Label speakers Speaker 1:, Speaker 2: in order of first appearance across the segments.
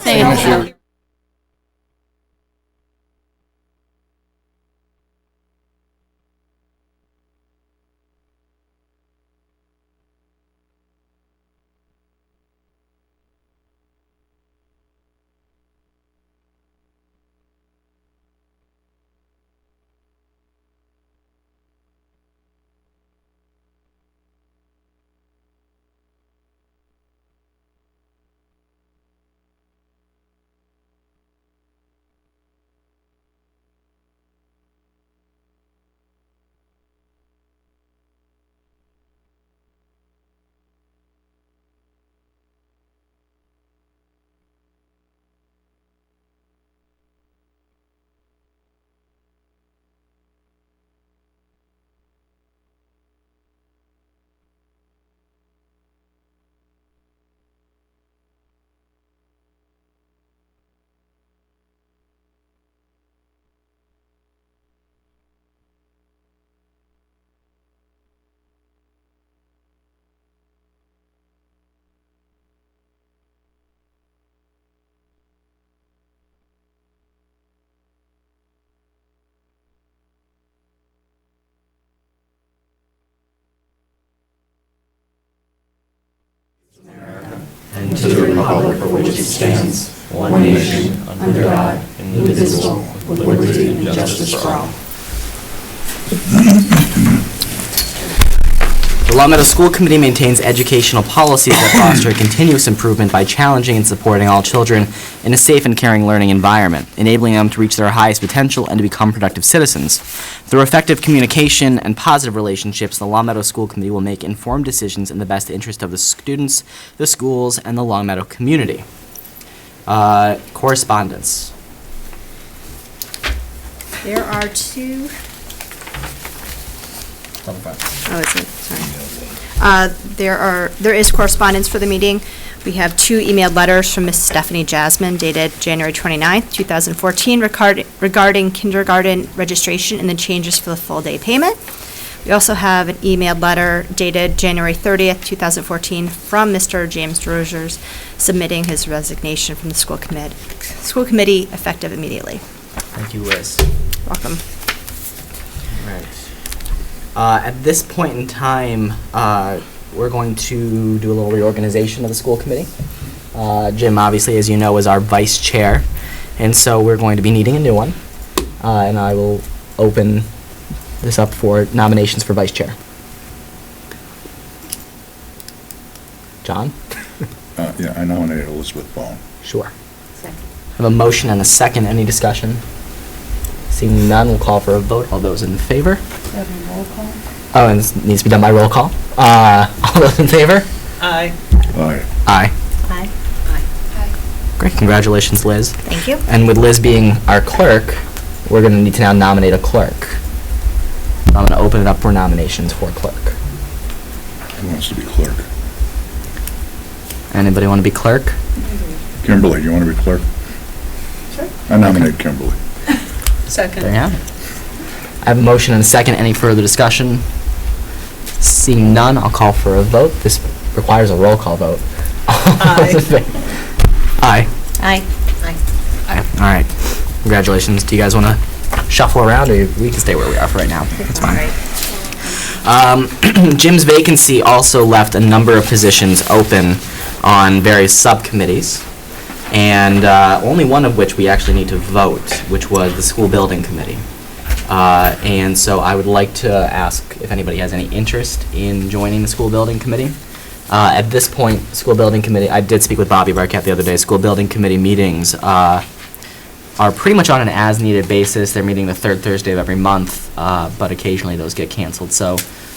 Speaker 1: Same issue.
Speaker 2: And to the republic for which it stands, one nation, under God, indivisible, with liberty and justice for all.
Speaker 3: The Long Meadow School Committee maintains educational policies that foster continuous improvement by challenging and supporting all children in a safe and caring learning environment, enabling them to reach their highest potential and to become productive citizens. Through effective communication and positive relationships, the Long Meadow School Committee will make informed decisions in the best interest of the students, the schools, and the Long Meadow community. Correspondence.
Speaker 4: There are two. Oh, is it? Sorry. There is correspondence for the meeting. We have two emailed letters from Ms. Stephanie Jasmine dated January 29th, 2014 regarding kindergarten registration and the changes for the full day payment. We also have an emailed letter dated January 30th, 2014 from Mr. James Rogers submitting his resignation from the school committee effective immediately.
Speaker 3: Thank you, Liz.
Speaker 4: Welcome.
Speaker 3: Right. At this point in time, we're going to do a little reorganization of the school committee. Jim, obviously, as you know, is our vice chair, and so we're going to be needing a new one. And I will open this up for nominations for vice chair. John?
Speaker 5: Yeah, I nominate Elizabeth Bone.
Speaker 3: Sure. Second. I have a motion and a second. Any discussion? Seeing none, we'll call for a vote. All those in favor?
Speaker 1: Roll call?
Speaker 3: Oh, and this needs to be done by roll call. All those in favor?
Speaker 1: Aye.
Speaker 5: Aye.
Speaker 3: Aye.
Speaker 4: Aye.
Speaker 1: Aye.
Speaker 3: Great, congratulations, Liz.
Speaker 4: Thank you.
Speaker 3: And with Liz being our clerk, we're going to need to now nominate a clerk. I'm going to open it up for nominations for clerk.
Speaker 5: Who wants to be clerk?
Speaker 3: Anybody want to be clerk?
Speaker 5: Kimberly, you want to be clerk?
Speaker 1: Sure.
Speaker 5: I nominate Kimberly.
Speaker 1: Second.
Speaker 3: There you have it. I have a motion and a second. Any further discussion? Seeing none, I'll call for a vote. This requires a roll call vote.
Speaker 1: Aye.
Speaker 3: Aye.
Speaker 4: Aye.
Speaker 3: Aye. All right. Congratulations. Do you guys want to shuffle around, or we can stay where we are for right now? That's fine. Jim's vacancy also left a number of positions open on various subcommittees, and only one of which we actually need to vote, which was the school building committee. And so I would like to ask if anybody has any interest in joining the school building committee. At this point, school building committee, I did speak with Bobby Barquette the other day. School building committee meetings are pretty much on an as-needed basis. They're meeting the third Thursday of every month, but occasionally those get canceled. So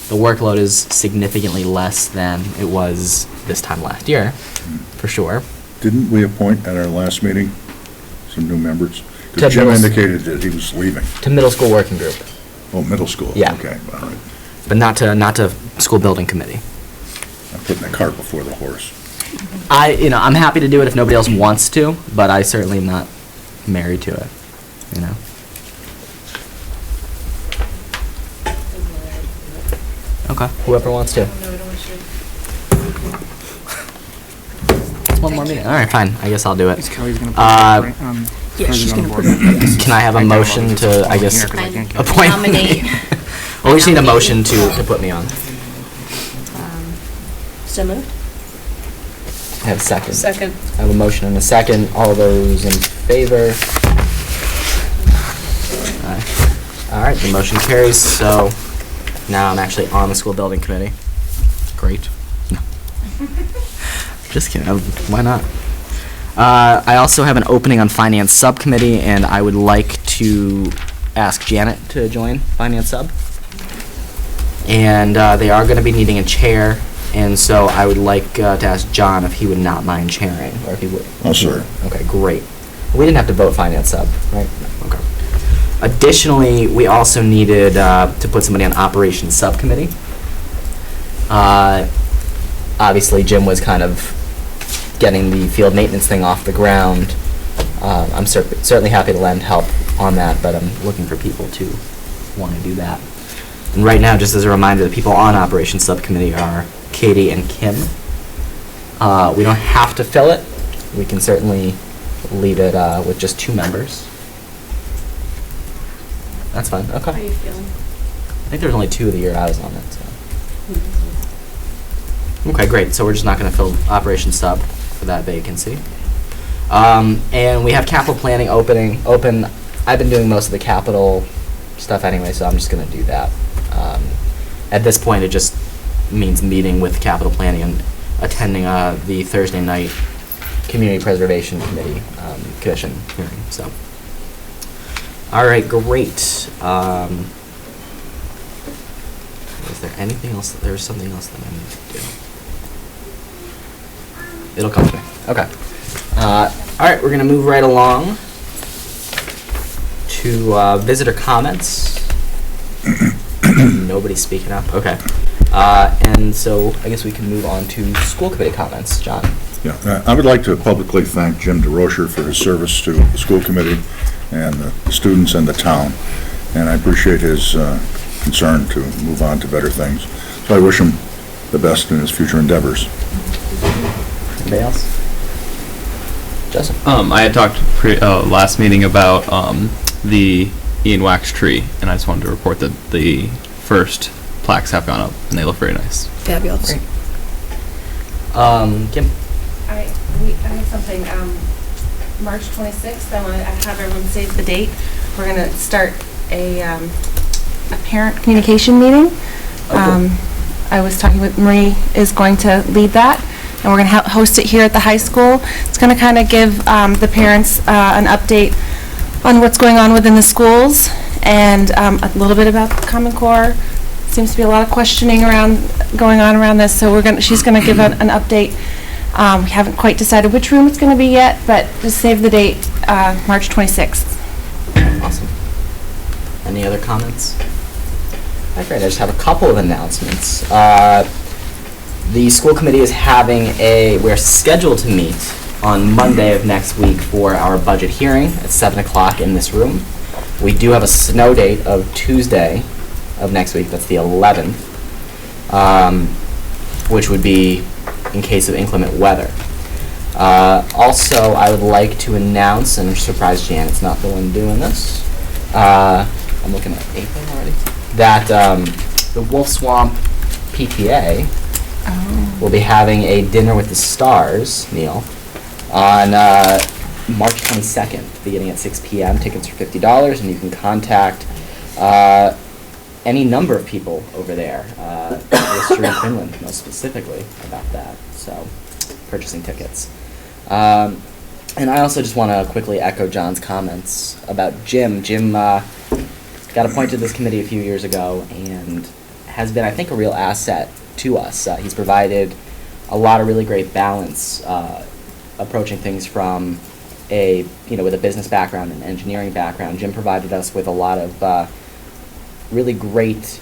Speaker 3: the workload is significantly less than it was this time last year, for sure.
Speaker 5: Didn't we appoint at our last meeting some new members?
Speaker 3: To
Speaker 5: Because Jim
Speaker 3: middle s-
Speaker 5: indicated that he was leaving.
Speaker 3: To middle school working group,
Speaker 5: Oh, middle school?
Speaker 3: Yeah.
Speaker 5: Okay, all right.
Speaker 3: but not to school building committee.
Speaker 5: I'm putting the cart before the horse.
Speaker 3: I'm happy to do it if nobody else wants to, but I certainly am not married to it, you know? Okay, whoever wants to. One more meeting. All right, fine. I guess I'll do it.
Speaker 6: Is Kelly's gonna put
Speaker 3: Uh,
Speaker 6: it right,
Speaker 1: Yeah, she's gonna put
Speaker 6: it.
Speaker 3: Can I have a motion to, I guess, appoint?
Speaker 4: Nominate.
Speaker 3: Well, we just need a motion to put me on.
Speaker 1: So moved?
Speaker 3: I have a second.
Speaker 1: Second.
Speaker 3: I have a motion and a second. All those in favor? Aye. All right, the motion carries, so now I'm actually on the school building committee. Great. No. Just kidding, why not? I also have an opening on finance subcommittee, and I would like to ask Janet to join finance sub. And they are gonna be needing a chair, and so I would like to ask John if he would not mind chairing, or if he would.
Speaker 5: Oh, sir.
Speaker 3: Okay, great. We didn't have to vote finance sub, right? No, okay. Additionally, we also needed to put somebody on operations subcommittee. Obviously, Jim was kind of getting the field maintenance thing off the ground. I'm certainly happy to lend help on that, but I'm looking for people to want to do that. And right now, just as a reminder, the people on operations subcommittee are Katie and Kim. We don't have to fill it. We can certainly leave it with just 2 members. That's fine, okay.
Speaker 1: How are you feeling?
Speaker 3: I think there was only 2 of the year I was on it, so. Okay, great, so we're just not gonna fill operation sub for that vacancy. And we have capital planning open. I've been doing most of the capital stuff anyway, so I'm just gonna do that. At this point, it just means meeting with capital planning and attending the Thursday night Community Preservation Committee commission hearing, so. All right, great. Is there anything else? There's something else that I need to do. It'll come to me. Okay. All right, we're gonna move right along to visitor comments. Nobody's speaking up. Okay. And so I guess we can move on to school committee comments. John.
Speaker 5: Yeah, I would like to publicly thank Jim DeRocher for his service to the school committee and the students and the town, and I appreciate his concern to move on to better things. So I wish him the best in his future endeavors.
Speaker 3: Anybody else? Justin.
Speaker 7: I had talked last meeting about the Ian Wax tree, and I just wanted to report that the first plaques have gone up, and they look very nice.
Speaker 1: Fabulous.
Speaker 3: Great. Kim.
Speaker 8: I have something, March 26th, I want to have everyone save the date. We're going to start a parent communication meeting. I was talking with Marie is going to lead that, and we're going to host it here at the high school. It's going to kind of give the parents an update on what's going on within the schools and a little bit about Common Core. Seems to be a lot of questioning going on around this, so she's going to give an update. We haven't quite decided which room it's going to be yet, but just save the date, March 26th.
Speaker 3: Awesome. Any other comments? All right, great. I just have a couple of announcements. The school committee is we're scheduled to meet on Monday of next week for our budget hearing at 7 o'clock in this room. We do have a snow date of Tuesday of next week, that's the 11th, which would be in case of inclement weather. Also, I would like to announce, and I'm surprised Janet's not the one doing this, I'm looking at April already, that the Wolf Swamp PTA will be having a Dinner with the Stars meal on March 22nd, beginning at 6 p.m. Tickets are $50, and you can contact any number of people over there, Worcester and Finland most specifically about that, so purchasing tickets. And I also just want to quickly echo John's comments about Jim. Jim got appointed to this committee a few years ago and has been, I think, a real asset to us. He's provided a lot of really great balance approaching things from with a business background and engineering background. Jim provided us with a lot of really great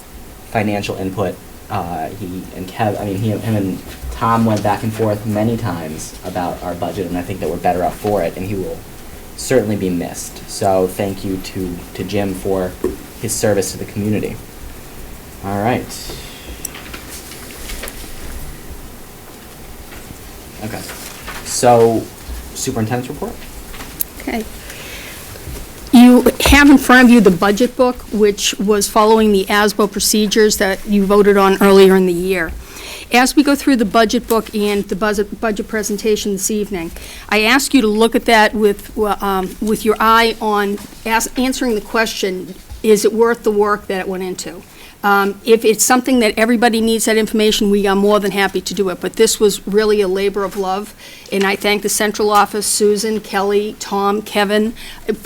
Speaker 3: financial input. Him and Tom went back and forth many times about our budget, and I think that we're better off for it, and he will certainly be missed. So thank you to Jim for his service to the community. All right. Okay. So, superintendent's report?
Speaker 1: Okay. You have in front of you the budget book, which was following the ASBO procedures that you voted on earlier in the year. As we go through the budget book and the budget presentation this evening, I ask you to look at that with your eye on answering the question, is it worth the work that it went into? If it's something that everybody needs that information, we are more than happy to do it. But this was really a labor of love, and I thank the central office, Susan, Kelly, Tom, Kevin,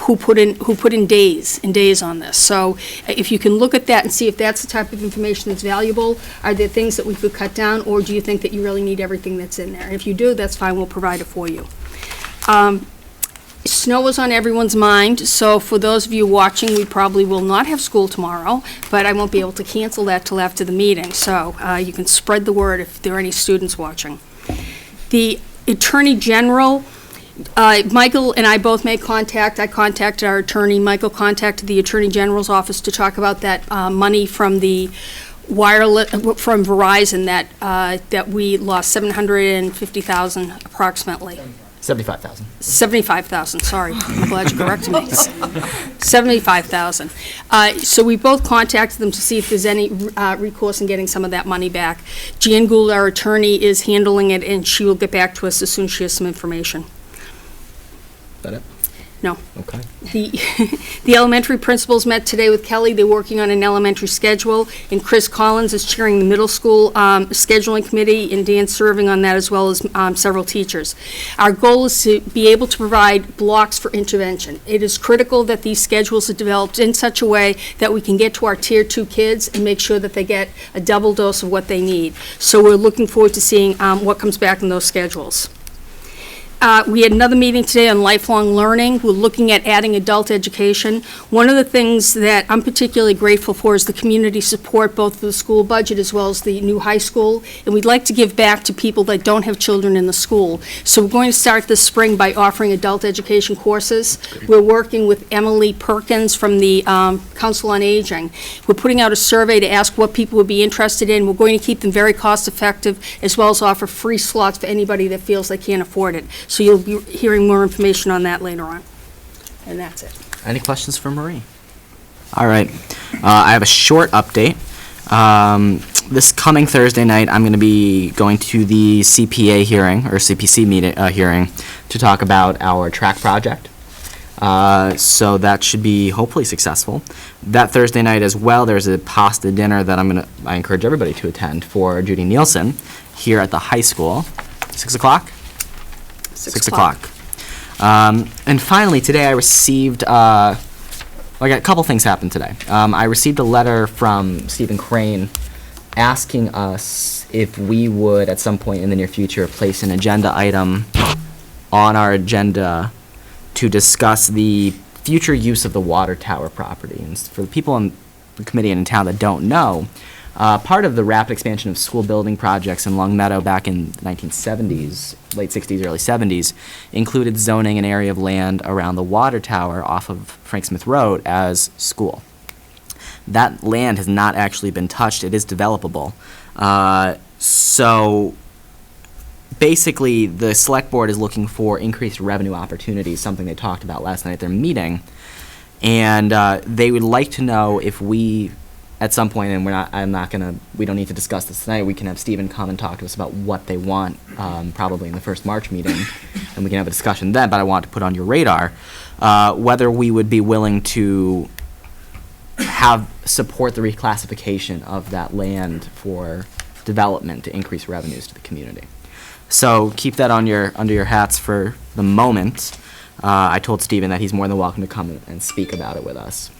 Speaker 1: who put in days and days on this. So if you can look at that and see if that's the type of information that's valuable, are there things that we could cut down, or do you think that you really need everything that's in there? If you do, that's fine, we'll provide it for you. Snow is on everyone's mind, so for those of you watching, we probably will not have school tomorrow, but I won't be able to cancel that till after the meeting, so you can spread the word if there are any students watching. The Attorney General, Michael and I both made contact. I contacted our attorney. Michael contacted the Attorney General's office to talk about that money from the wireless, from Verizon that we lost $750,000 approximately.
Speaker 3: 75,000.
Speaker 1: 75,000, sorry. I'm glad you corrected me. 75,000. So we both contacted them to see if there's any recourse in getting some of that money back. Jan Gould, our attorney, is handling it, and she will get back to us as soon as she has some information.
Speaker 3: Is that it?
Speaker 1: No.
Speaker 3: Okay.
Speaker 1: The elementary principals met today with Kelly. They're working on an elementary schedule, and Chris Collins is chairing the middle school scheduling committee, and Dan's serving on that, as well as several teachers. Our goal is to be able to provide blocks for intervention. It is critical that these schedules are developed in such a way that we can get to our Tier 2 kids and make sure that they get a double dose of what they need. So we're looking forward to seeing what comes back in those schedules. We had another meeting today on lifelong learning. We're looking at adding adult education. One of the things that I'm particularly grateful for is the community support, both for the school budget as well as the new high school. And we'd like to give back to people that don't have children in the school. So we're going to start this spring by offering adult education courses. We're working with Emily Perkins from the Council on Aging. We're putting out a survey to ask what people would be interested in. We're going to keep them very cost effective, as well as offer free slots for anybody that feels they can't afford it. So you'll be hearing more information on that later on. And that's it.
Speaker 3: Any questions for Marie? All right. I have a short update. This coming Thursday night, I'm going to be going to the CPA hearing, or CPC meeting, hearing, to talk about our track project. So that should be hopefully successful. That Thursday night as well, there's a pasta dinner that I encourage everybody to attend for Judy Nielsen here at the high school. 6 o'clock? 6 o'clock. And finally, today I received, a couple things happened today. I received a letter from Stephen Crane asking us if we would, at some point in the near future, place an agenda item on our agenda to discuss the future use of the water tower property. And for the people on the committee and in town that don't know, part of the rapid expansion of school building projects in Long Meadow back in the 1970s, late 60s, early 70s, included zoning an area of land around the water tower off of Frank Smith Road as school. That land has not actually been touched. It is developable. So basically, the select board is looking for increased revenue opportunities, something they talked about last night at their meeting. And they would like to know if we, at some point, and we don't need to discuss this tonight, we can have Stephen come and talk to us about what they want, probably in the first March meeting, and we can have a discussion then, but I want to put on your radar whether we would be willing to support the reclassification of that land for development to increase revenues to the community. So keep that under your hats for the moment. I told Stephen that he's more than welcome to come and speak about it with us.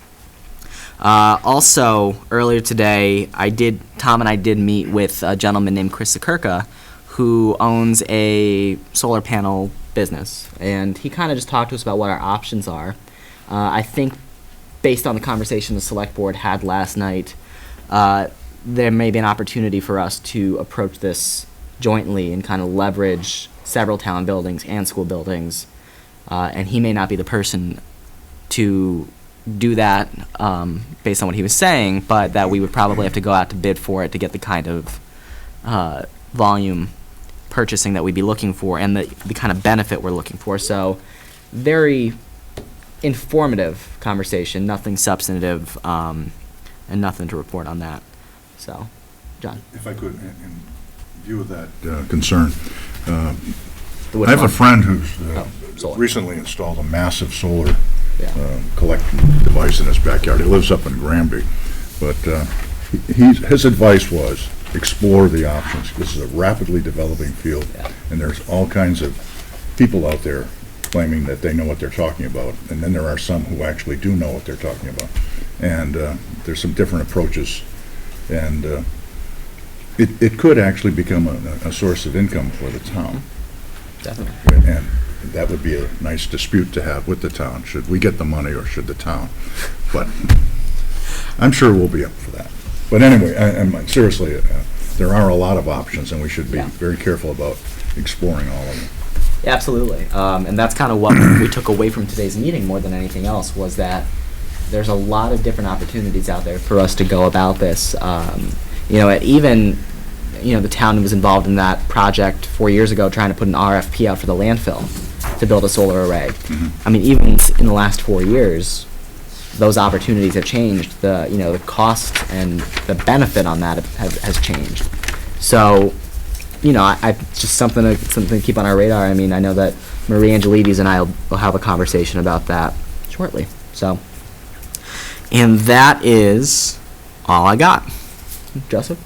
Speaker 3: Also, earlier today, Tom and I did meet with a gentleman named Chris Sakirka, who owns a solar panel business, and he kind of just talked to us about what our options are. I think, based on the conversation the select board had last night, there may be an opportunity for us to approach this jointly and kind of leverage several town buildings and school buildings, and he may not be the person to do that based on what he was saying, but that we would probably have to go out to bid for it to get the kind of volume purchasing that we'd be looking for and the kind of benefit we're looking for. So very informative conversation, nothing substantive, and nothing to report on that. So, John.
Speaker 5: If I could, in view of that concern,
Speaker 3: The
Speaker 5: I
Speaker 3: wood
Speaker 5: have a
Speaker 3: farm.
Speaker 5: friend who's
Speaker 3: solar.
Speaker 5: recently installed a massive solar
Speaker 3: Yeah.
Speaker 5: collecting device in his backyard. He lives up in Granby, but his advice was explore the options. This is a rapidly developing field,
Speaker 3: Yeah.
Speaker 5: and there's all kinds of people out there claiming that they know what they're talking about, and then there are some who actually do know what they're talking about. And there's some different approaches, and it could actually become a source of income for the town.
Speaker 3: Definitely.
Speaker 5: And that would be a nice dispute to have with the town. Should we get the money or should the town? But I'm sure we'll be up for that. But anyway, and seriously, there are a lot of options, and we should be
Speaker 3: Yeah.
Speaker 5: very careful about exploring all of them.
Speaker 3: Absolutely. And that's kind of what we took away from today's meeting more than anything else, was that there's a lot of different opportunities out there for us to go about this. The town was involved in that project 4 years ago, trying to put an RFP out for the landfill to build a solar array. I mean, even in the last 4 years, those opportunities have changed. The cost and the benefit on that has changed. So, I just something to keep on our radar. I mean, I know that Marie Angelides and I will have a conversation about that shortly. So, and that is all I got. Joseph?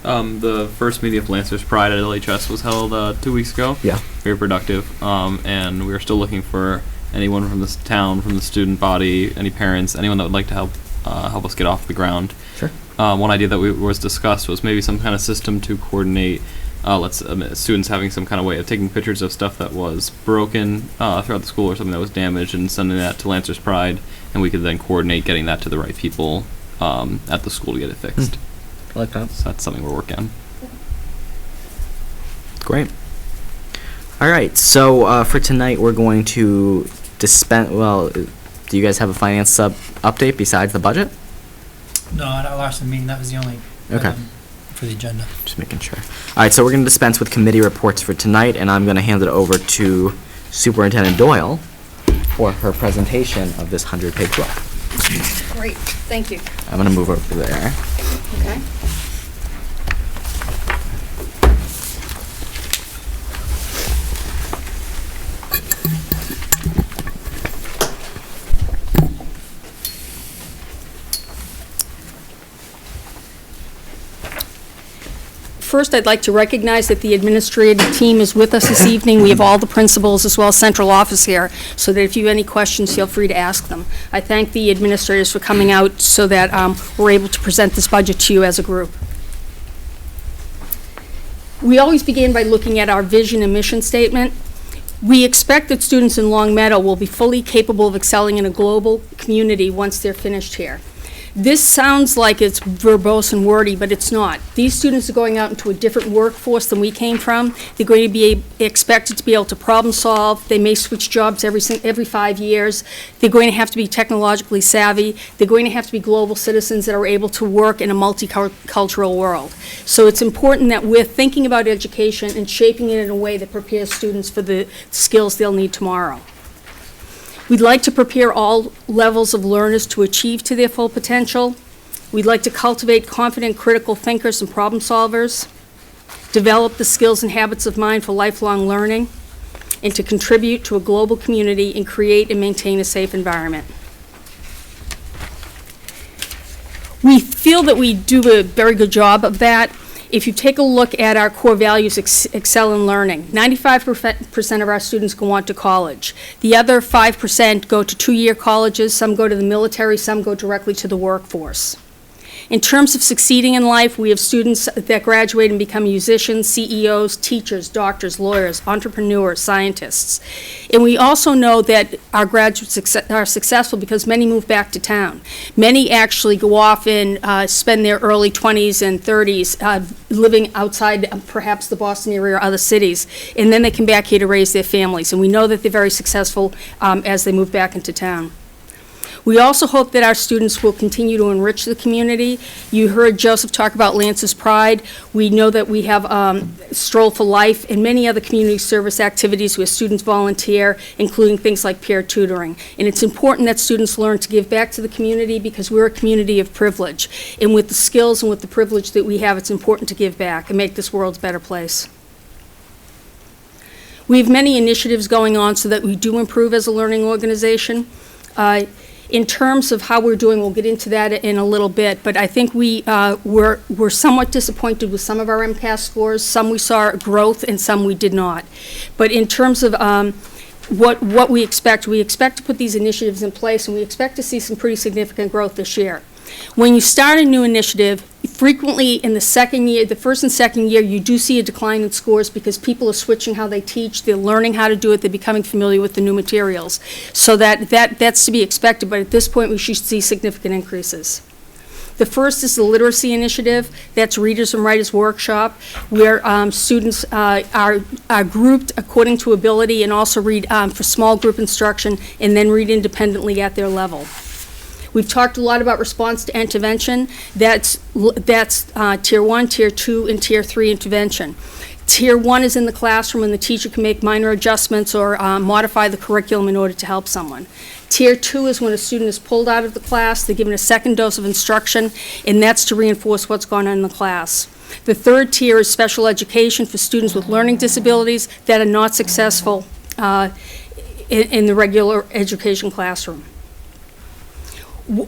Speaker 7: The first meeting of Lancers Pride at LHS was held 2 weeks ago.
Speaker 3: Yeah.
Speaker 7: Very productive. And we're still looking for anyone from this town, from the student body, any parents, anyone that would like to help us get off the ground.
Speaker 3: Sure.
Speaker 7: One idea that was discussed was maybe some kind of system to coordinate students having some kind of way of taking pictures of stuff that was broken throughout the school or something that was damaged and sending that to Lancers Pride, and we could then coordinate getting that to the right people at the school to get it fixed.
Speaker 3: I like that.
Speaker 7: So that's something we're working on.
Speaker 3: Great. All right. So for tonight, we're going to dispense. Well, do you guys have a finance sub update besides the budget?
Speaker 6: No, at our last meeting, that was the only
Speaker 3: Okay.
Speaker 6: item for the agenda.
Speaker 3: Just making sure. All right. So we're going to dispense with committee reports for tonight, and I'm going to hand it over to Superintendent Doyle for her presentation of this 100-page book.
Speaker 1: Great, thank you.
Speaker 3: I'm going to move over there.
Speaker 1: Okay. First, I'd like to recognize that the administrative team is with us this evening. We have all the principals as well as central office here, so that if you have any questions, feel free to ask them. I thank the administrators for coming out so that we're able to present this budget to you as a group. We always begin by looking at our vision and mission statement. We expect that students in Long Meadow will be fully capable of excelling in a global community once they're finished here. This sounds like it's verbose and wordy, but it's not. These students are going out into a different workforce than we came from. They're going to be expected to be able to problem solve. They may switch jobs every 5 years. They're going to have to be technologically savvy. They're going to have to be global citizens that are able to work in a multicultural world. So it's important that we're thinking about education and shaping it in a way that prepares students for the skills they'll need tomorrow. We'd like to prepare all levels of learners to achieve to their full potential. We'd like to cultivate confident critical thinkers and problem solvers, develop the skills and habits of mind for lifelong learning, and to contribute to a global community and create and maintain a safe environment. We feel that we do a very good job of that. If you take a look at our core values, excel in learning, 95% of our students go on to college. The other 5% go to two-year colleges, some go to the military, some go directly to the workforce. In terms of succeeding in life, we have students that graduate and become musicians, CEOs, teachers, doctors, lawyers, entrepreneurs, scientists. And we also know that our graduates are successful because many move back to town. Many actually go off and spend their early 20s and 30s living outside perhaps the Boston area or other cities, and then they come back here to raise their families. And we know that they're very successful as they move back into town. We also hope that our students will continue to enrich the community. You heard Joseph talk about Lance's Pride. We know that we have Stroll for Life and many other community service activities where students volunteer, including things like peer tutoring. And it's important that students learn to give back to the community because we're a community of privilege. And with the skills and with the privilege that we have, it's important to give back and make this world a better place. We have many initiatives going on so that we do improve as a learning organization. In terms of how we're doing, we'll get into that in a little bit, but I think we're somewhat disappointed with some of our MCAS scores. Some we saw growth and some we did not. But in terms of what we expect to put these initiatives in place, and we expect to see some pretty significant growth this year. When you start a new initiative, frequently in the second year, the first and second year, you do see a decline in scores because people are switching how they teach, they're learning how to do it, they're becoming familiar with the new materials. So that's to be expected, but at this point, we should see significant increases. The first is the literacy initiative. That's Readers and Writers Workshop, where students are grouped according to ability and also read for small group instruction and then read independently at their level. We've talked a lot about response to intervention. That's Tier 1, Tier 2, and Tier 3 intervention. Tier 1 is in the classroom and the teacher can make minor adjustments or modify the curriculum in order to help someone. Tier 2 is when a student is pulled out of the class, they're given a second dose of instruction, and that's to reinforce what's going on in the class. The third tier is special education for students with learning disabilities that are not successful in the regular education classroom.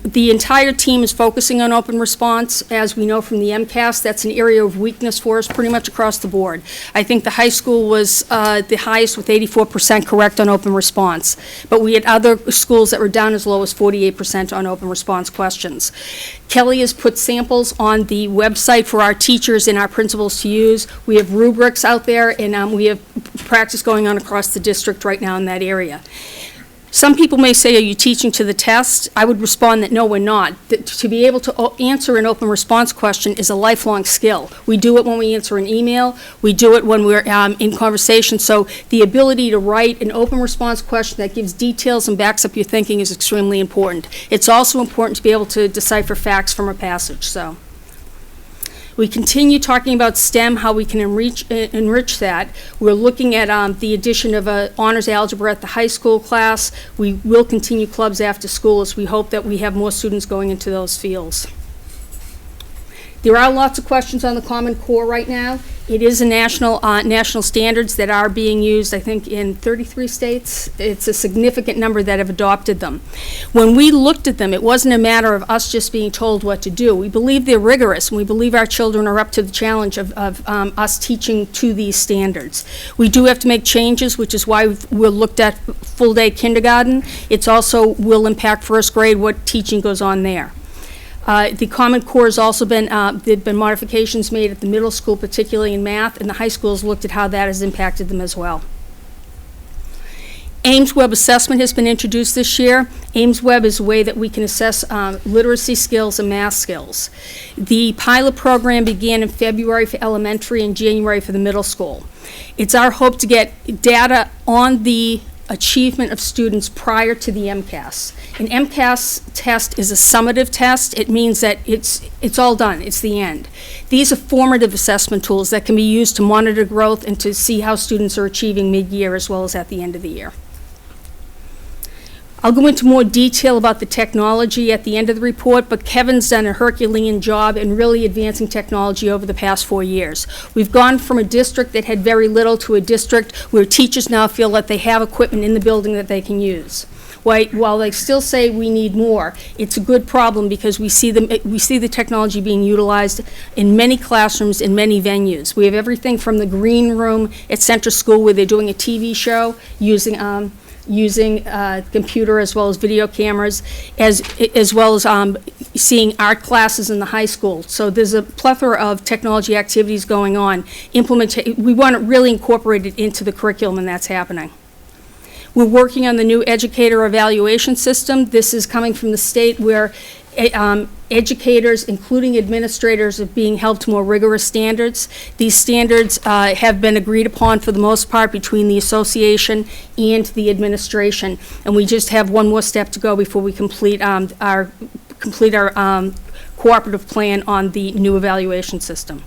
Speaker 1: The entire team is focusing on open response. As we know from the MCAS, that's an area of weakness for us pretty much across the board. I think the high school was the highest with 84% correct on open response. But we had other schools that were down as low as 48% on open response questions. Kelly has put samples on the website for our teachers and our principals to use. We have rubrics out there, and we have practice going on across the district right now in that area. Some people may say, are you teaching to the test? I would respond that no, we're not. To be able to answer an open response question is a lifelong skill. We do it when we answer an email. We do it when we're in conversation. So the ability to write an open response question that gives details and backs up your thinking is extremely important. It's also important to be able to decipher facts from a passage. So we continue talking about STEM, how we can enrich that. We're looking at the addition of honors algebra at the high school class. We will continue clubs after school as we hope that we have more students going into those fields. There are lots of questions on the Common Core right now. It is a national standards that are being used, I think, in 33 states. It's a significant number that have adopted them. When we looked at them, it wasn't a matter of us just being told what to do. We believe they're rigorous, and we believe our children are up to the challenge of us teaching to these standards. We do have to make changes, which is why we've looked at full-day kindergarten. It's also will impact first grade, what teaching goes on there. The Common Core has also been, there have been modifications made at the middle school, particularly in math, and the high schools looked at how that has impacted them as well. Ames Web Assessment has been introduced this year. Ames Web is a way that we can assess literacy skills and math skills. The pilot program began in February for elementary and January for the middle school. It's our hope to get data on the achievement of students prior to the MCAS. An MCAS test is a summative test. It means that it's all done. It's the end. These are formative assessment tools that can be used to monitor growth and to see how students are achieving mid-year as well as at the end of the year. I'll go into more detail about the technology at the end of the report, but Kevin's done a Herculean job in really advancing technology over the past 4 years. We've gone from a district that had very little to a district where teachers now feel that they have equipment in the building that they can use. While they still say we need more, it's a good problem because we see the technology being utilized in many classrooms, in many venues. We have everything from the green room at Center School where they're doing a TV show using computer as well as video cameras, as well as seeing art classes in the high school. So there's a plethora of technology activities going on. We want to really incorporate it into the curriculum, and that's happening. We're working on the new educator evaluation system. This is coming from the state where Educators, including administrators, are being held to more rigorous standards. These standards have been agreed upon for the most part between the association and the administration, and we just have one more step to go before we complete our cooperative plan on the new evaluation system.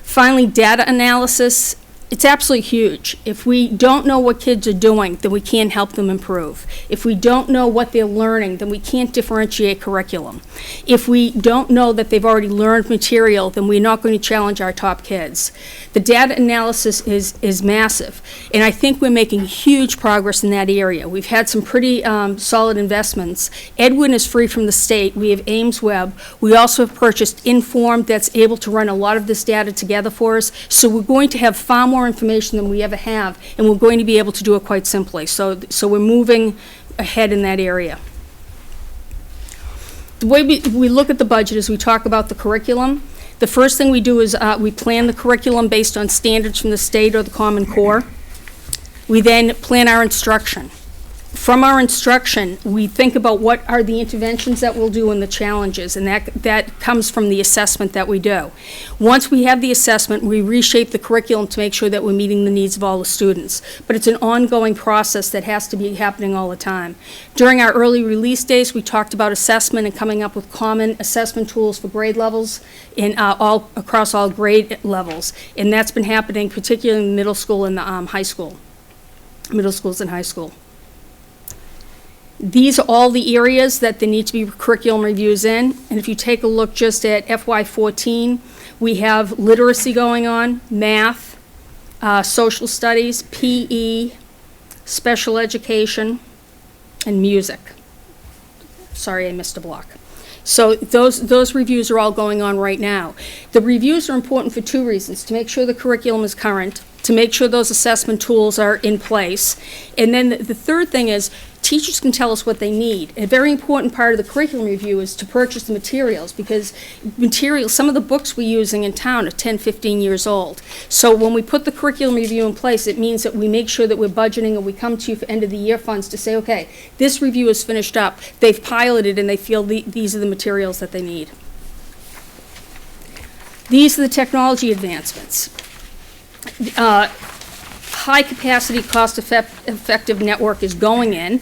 Speaker 1: Finally, data analysis. It's absolutely huge. If we don't know what kids are doing, then we can't help them improve. If we don't know what they're learning, then we can't differentiate curriculum. If we don't know that they've already learned material, then we're not going to challenge our top kids. The data analysis is massive, and I think we're making huge progress in that area. We've had some pretty solid investments. Edwin is free from the state. We have Ames Web. We also have purchased Inform that's able to run a lot of this data together for us, so we're going to have far more information than we ever have, and we're going to be able to do it quite simply. So we're moving ahead in that area. The way we look at the budget is we talk about the curriculum. The first thing we do is we plan the curriculum based on standards from the state or the Common Core. We then plan our instruction. From our instruction, we think about what are the interventions that we'll do and the challenges, and that comes from the assessment that we do. Once we have the assessment, we reshape the curriculum to make sure that we're meeting the needs of all the students. But it's an ongoing process that has to be happening all the time. During our early release days, we talked about assessment and coming up with common assessment tools for grade levels in across all grade levels, and that's been happening particularly in middle school and the high school, middle schools and high school. These are all the areas that there need to be curriculum reviews in. And if you take a look just at FY14, we have literacy going on, math, social studies, PE, special education, and music. Sorry, I missed a block. So those reviews are all going on right now. The reviews are important for two reasons: to make sure the curriculum is current, to make sure those assessment tools are in place. And then the third thing is teachers can tell us what they need. A very important part of the curriculum review is to purchase the materials, because some of the books we're using in town are 10, 15 years old. So when we put the curriculum review in place, it means that we make sure that we're budgeting, and we come to you for end of the year funds to say, okay, this review is finished up, they've piloted, and they feel these are the materials that they need. These are the technology advancements. High-capacity, cost-effective network is going in.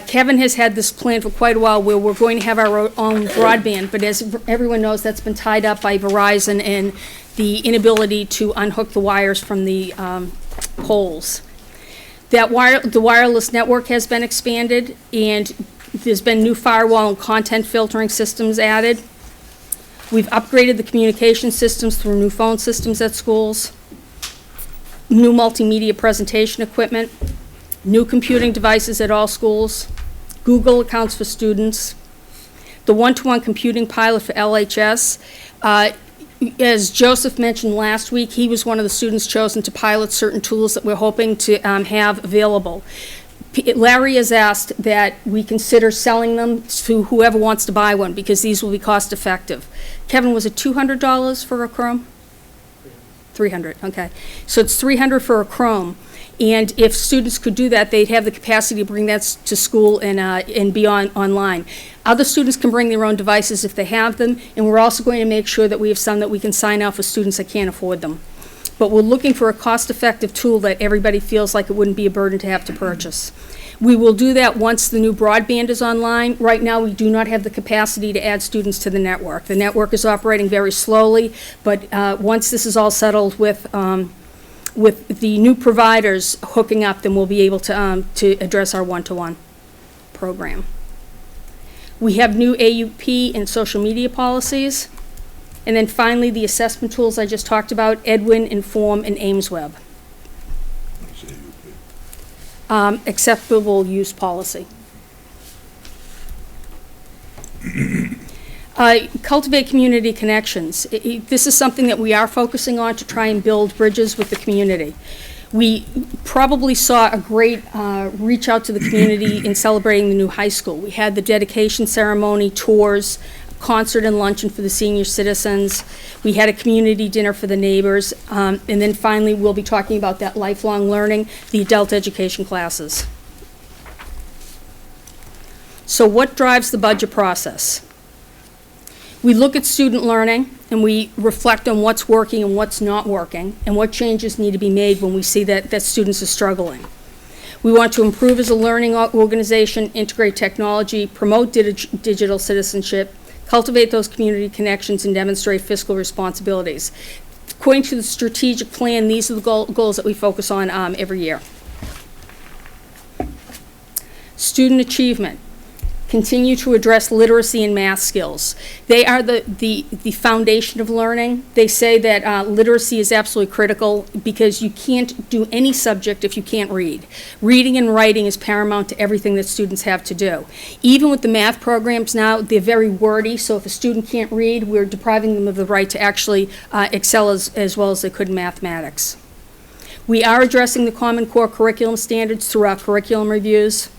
Speaker 1: Kevin has had this plan for quite a while where we're going to have our own broadband, but as everyone knows, that's been tied up by Verizon and the inability to unhook the wires from the poles. The wireless network has been expanded, and there's been new firewall and content filtering systems added. We've upgraded the communication systems through new phone systems at schools, new multimedia presentation equipment, new computing devices at all schools, Google accounts for students, the one-to-one computing pilot for LHS. As Joseph mentioned last week, he was one of the students chosen to pilot certain tools that we're hoping to have available. Larry has asked that we consider selling them to whoever wants to buy one, because these will be cost-effective. Kevin, was it $200 for a Chrome? $300, okay. So it's $300 for a Chrome, and if students could do that, they'd have the capacity to bring that to school and be online. Other students can bring their own devices if they have them, and we're also going to make sure that we have some that we can sign off for students that can't afford them. But we're looking for a cost-effective tool that everybody feels like it wouldn't be a burden to have to purchase. We will do that once the new broadband is online. Right now, we do not have the capacity to add students to the network. The network is operating very slowly, but once this is all settled with the new providers hooking up, then we'll be able to address our one-to-one program. We have new AUP and social media policies. And then finally, the assessment tools I just talked about: Edwin, Inform, and Ames Web. Acceptable use policy. Cultivate community connections. This is something that we are focusing on to try and build bridges with the community. We probably saw a great reach out to the community in celebrating the new high school. We had the dedication ceremony, tours, concert and luncheon for the senior citizens. We had a community dinner for the neighbors. And then finally, we'll be talking about that lifelong learning, the adult education classes. So what drives the budget process? We look at student learning, and we reflect on what's working and what's not working, and what changes need to be made when we see that students are struggling. We want to improve as a learning organization, integrate technology, promote digital citizenship, cultivate those community connections, and demonstrate fiscal responsibilities. According to the strategic plan, these are the goals that we focus on every year. Student achievement. Continue to address literacy and math skills. They are the foundation of learning. They say that literacy is absolutely critical because you can't do any subject if you can't read. Reading and writing is paramount to everything that students have to do. Even with the math programs now, they're very wordy, so if a student can't read, we're depriving them of the right to actually excel as well as they could in mathematics. We are addressing the Common Core curriculum standards through our curriculum reviews.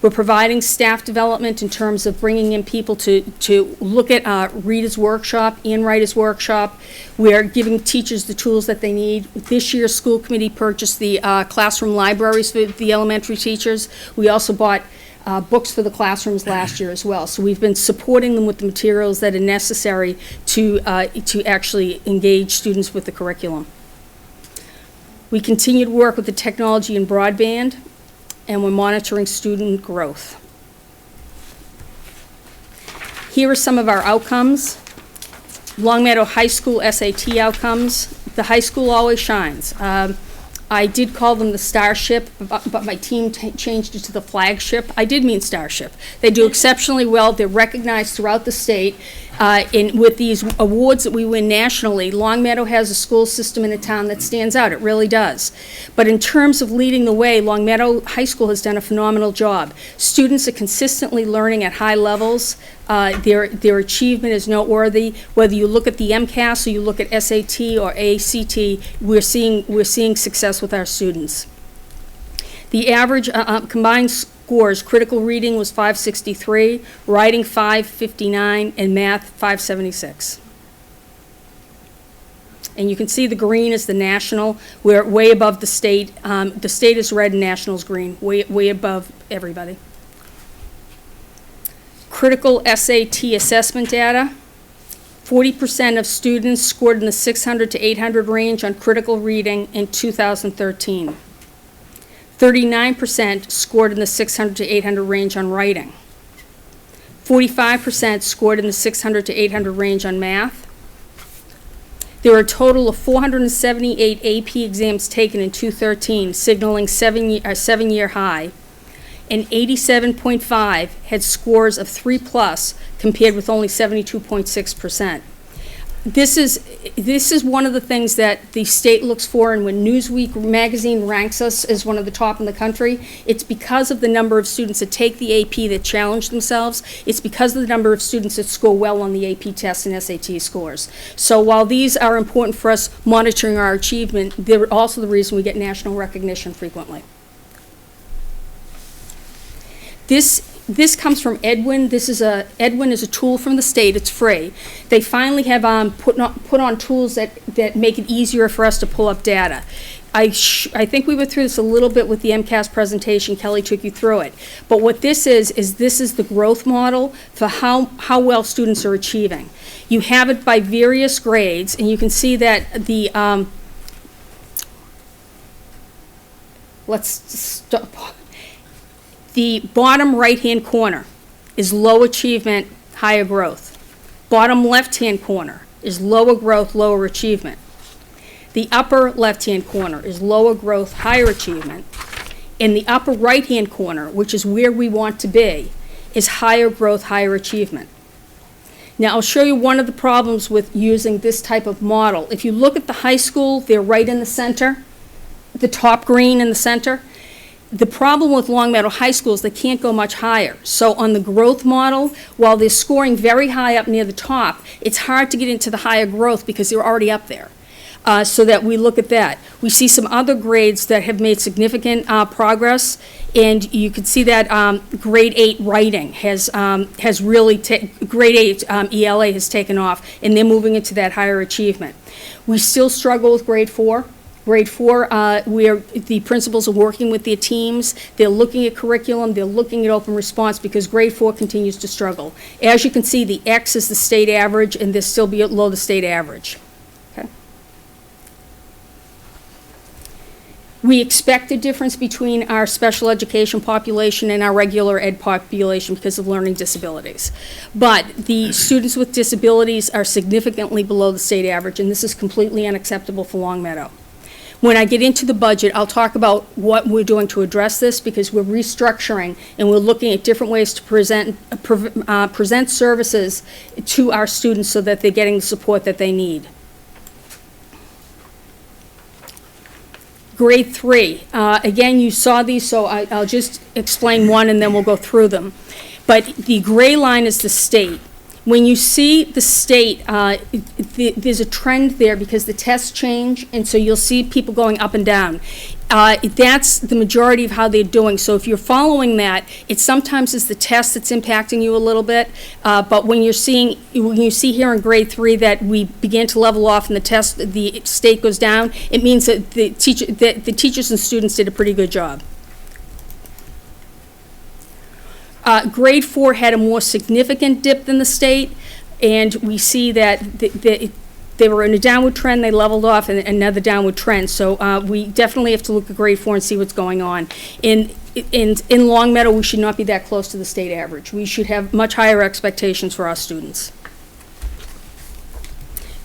Speaker 1: We're providing staff development in terms of bringing in people to look at Reader's Workshop and Writer's Workshop. We're giving teachers the tools that they need. This year, school committee purchased the classroom libraries for the elementary teachers. We also bought books for the classrooms last year as well. So we've been supporting them with the materials that are necessary to actually engage students with the curriculum. We continue to work with the technology and broadband, and we're monitoring student growth. Here are some of our outcomes. Longmeadow High School SAT outcomes. The high school always shines. I did call them the Starship, but my team changed it to the Flagship. I did mean Starship. They do exceptionally well. They're recognized throughout the state. With these awards that we win nationally, Longmeadow has a school system in a town that stands out. It really does. But in terms of leading the way, Longmeadow High School has done a phenomenal job. Students are consistently learning at high levels. Their achievement is noteworthy. Whether you look at the MCAS or you look at SAT or ACT, we're seeing success with our students. The average combined scores, critical reading was 563, writing 559, and math 576. And you can see the green is the national. We're way above the state. The state is red and national's green, way above everybody. Critical SAT assessment data. 40% of students scored in the 600 to 800 range on critical reading in 2013. 39% scored in the 600 to 800 range on writing. 45% scored in the 600 to 800 range on math. There were a total of 478 AP exams taken in 2013, signaling a seven-year high. And 87.5 had scores of 3+, compared with only 72.6%. This is one of the things that the state looks for, and when Newsweek magazine ranks us as one of the top in the country, it's because of the number of students that take the AP that challenge themselves. It's because of the number of students that score well on the AP tests and SAT scores. So while these are important for us monitoring our achievement, they're also the reason we get national recognition frequently. This comes from Edwin. Edwin is a tool from the state. It's free. They finally have put on tools that make it easier for us to pull up data. I think we went through this a little bit with the MCAS presentation. Kelly took you through it. But what this is the growth model for how well students are achieving. You have it by various grades, and you can see that the let's stop. The bottom right-hand corner is low achievement, higher growth. Bottom left-hand corner is lower growth, lower achievement. The upper left-hand corner is lower growth, higher achievement. And the upper right-hand corner, which is where we want to be, is higher growth, higher achievement. Now, I'll show you one of the problems with using this type of model. If you look at the high school, they're right in the center, the top green in the center. The problem with Longmeadow High School is they can't go much higher. So on the growth model, while they're scoring very high up near the top, it's hard to get into the higher growth because they're already up there. So that we look at that. We see some other grades that have made significant progress, and you can see that grade 8 writing has really, grade 8 ELA has taken off, and they're moving into that higher achievement. We still struggle with grade 4. Grade 4, the principals are working with their teams. They're looking at curriculum, they're looking at open response, because grade 4 continues to struggle. As you can see, the X is the state average, and they're still below the state average. Okay. We expect a difference between our special education population and our regular ed population because of learning disabilities. But the students with disabilities are significantly below the state average, and this is completely unacceptable for Long Meadow. When I get into the budget, I'll talk about what we're doing to address this, because we're restructuring and we're looking at different ways to present services to our students so that they're getting the support that they need. Grade 3, again, you saw these, so I'll just explain one and then we'll go through them. But the gray line is the state. When you see the state, there's a trend there because the tests change, and so you'll see people going up and down. That's the majority of how they're doing. So if you're following that, it sometimes is the test that's impacting you a little bit. But when you see here in grade 3 that we begin to level off and the state goes down, it means that the teachers and students did a pretty good job. Grade 4 had a more significant dip than the state, and we see that they were in a downward trend, they leveled off, and another downward trend. So we definitely have to look at grade 4 and see what's going on. In Long Meadow, we should not be that close to the state average. We should have much higher expectations for our students.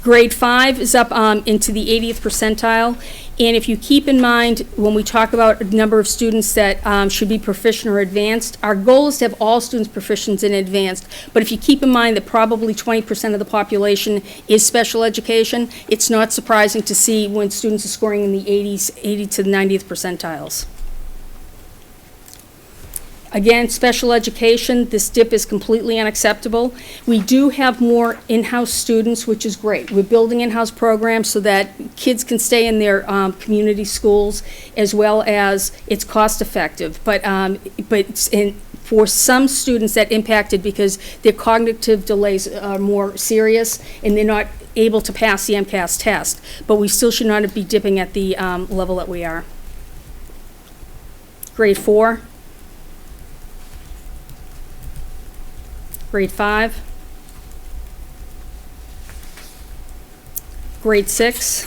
Speaker 1: Grade 5 is up into the 80th percentile, and if you keep in mind, when we talk about the number of students that should be proficient or advanced, our goal is to have all students proficient and advanced, but if you keep in mind that probably 20% of the population is special education, it's not surprising to see when students are scoring in the 80 to the 90th percentiles. Again, special education, this dip is completely unacceptable. We do have more in-house students, which is great. We're building in-house programs so that kids can stay in their community schools, as well as it's cost-effective. But for some students that impacted because their cognitive delays are more serious and they're not able to pass the MCAS test. But we still should not be dipping at the level that we are. Grade 4. Grade 5, grade 6.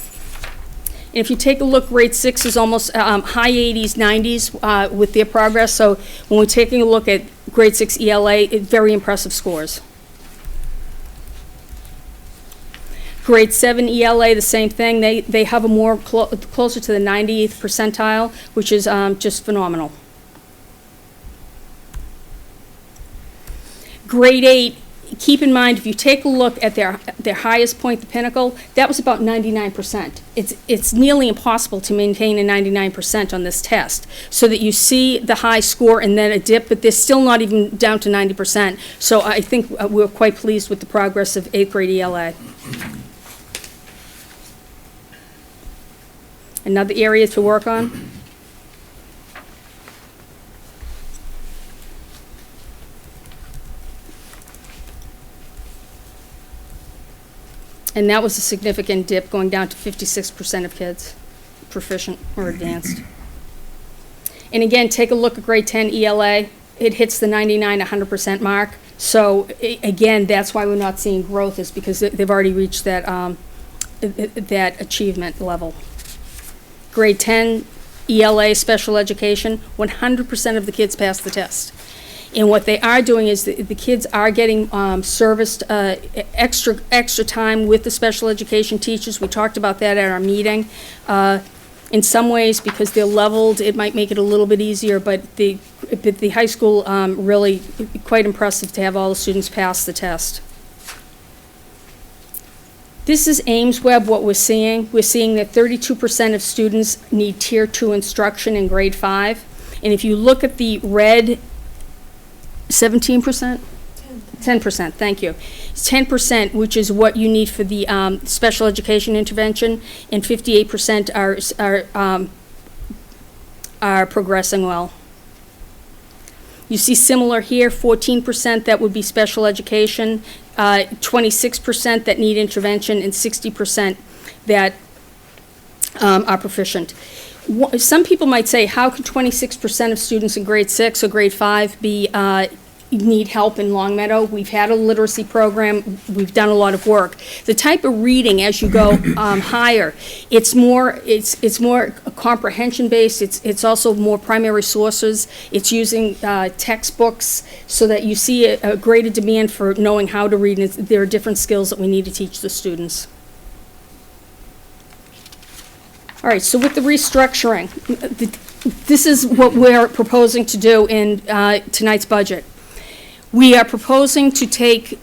Speaker 1: And if you take a look, grade 6 is almost high 80s, 90s with their progress. So when we're taking a look at grade 6 ELA, very impressive scores. Grade 7 ELA, the same thing. They have a more closer to the 90th percentile, which is just phenomenal. Grade 8, keep in mind, if you take a look at their highest point, the Pinnacle, that was about 99%. It's nearly impossible to maintain a 99% on this test, so that you see the high score and then a dip, but they're still not even down to 90%. So I think we're quite pleased with the progress of 8th grade ELA. Another area to work on. And that was a significant dip, going down to 56% of kids proficient or advanced. And again, take a look at grade 10 ELA. It hits the 99, 100% mark. So again, that's why we're not seeing growth, is because they've already reached that, that achievement level. Grade 10 ELA special education, 100% of the kids pass the test. And what they are doing is the kids are getting serviced extra time with the special education teachers. We talked about that at our meeting. In some ways, because they're leveled, it might make it a little bit easier, but the high school really quite impressive to have all the students pass the test. This is AIMSweb, what we're seeing. We're seeing that 32% of students need Tier 2 instruction in grade 5. And if you look at the red, 17%? 10%, thank you. 10%, which is what you need for the special education intervention, and 58% are progressing well. You see similar here, 14% that would be special education, 26% that need intervention, and 60% that are proficient. Some people might say, how could 26% of students in grade 6 or grade 5 need help in Longmeadow? We've had a literacy program, we've done a lot of work. The type of reading as you go higher, it's more comprehension-based, it's also more primary sources, it's using textbooks so that you see a greater demand for knowing how to read, and there are different skills that we need to teach the students. All right, so with the restructuring, this is what we're proposing to do in tonight's budget. We are proposing to take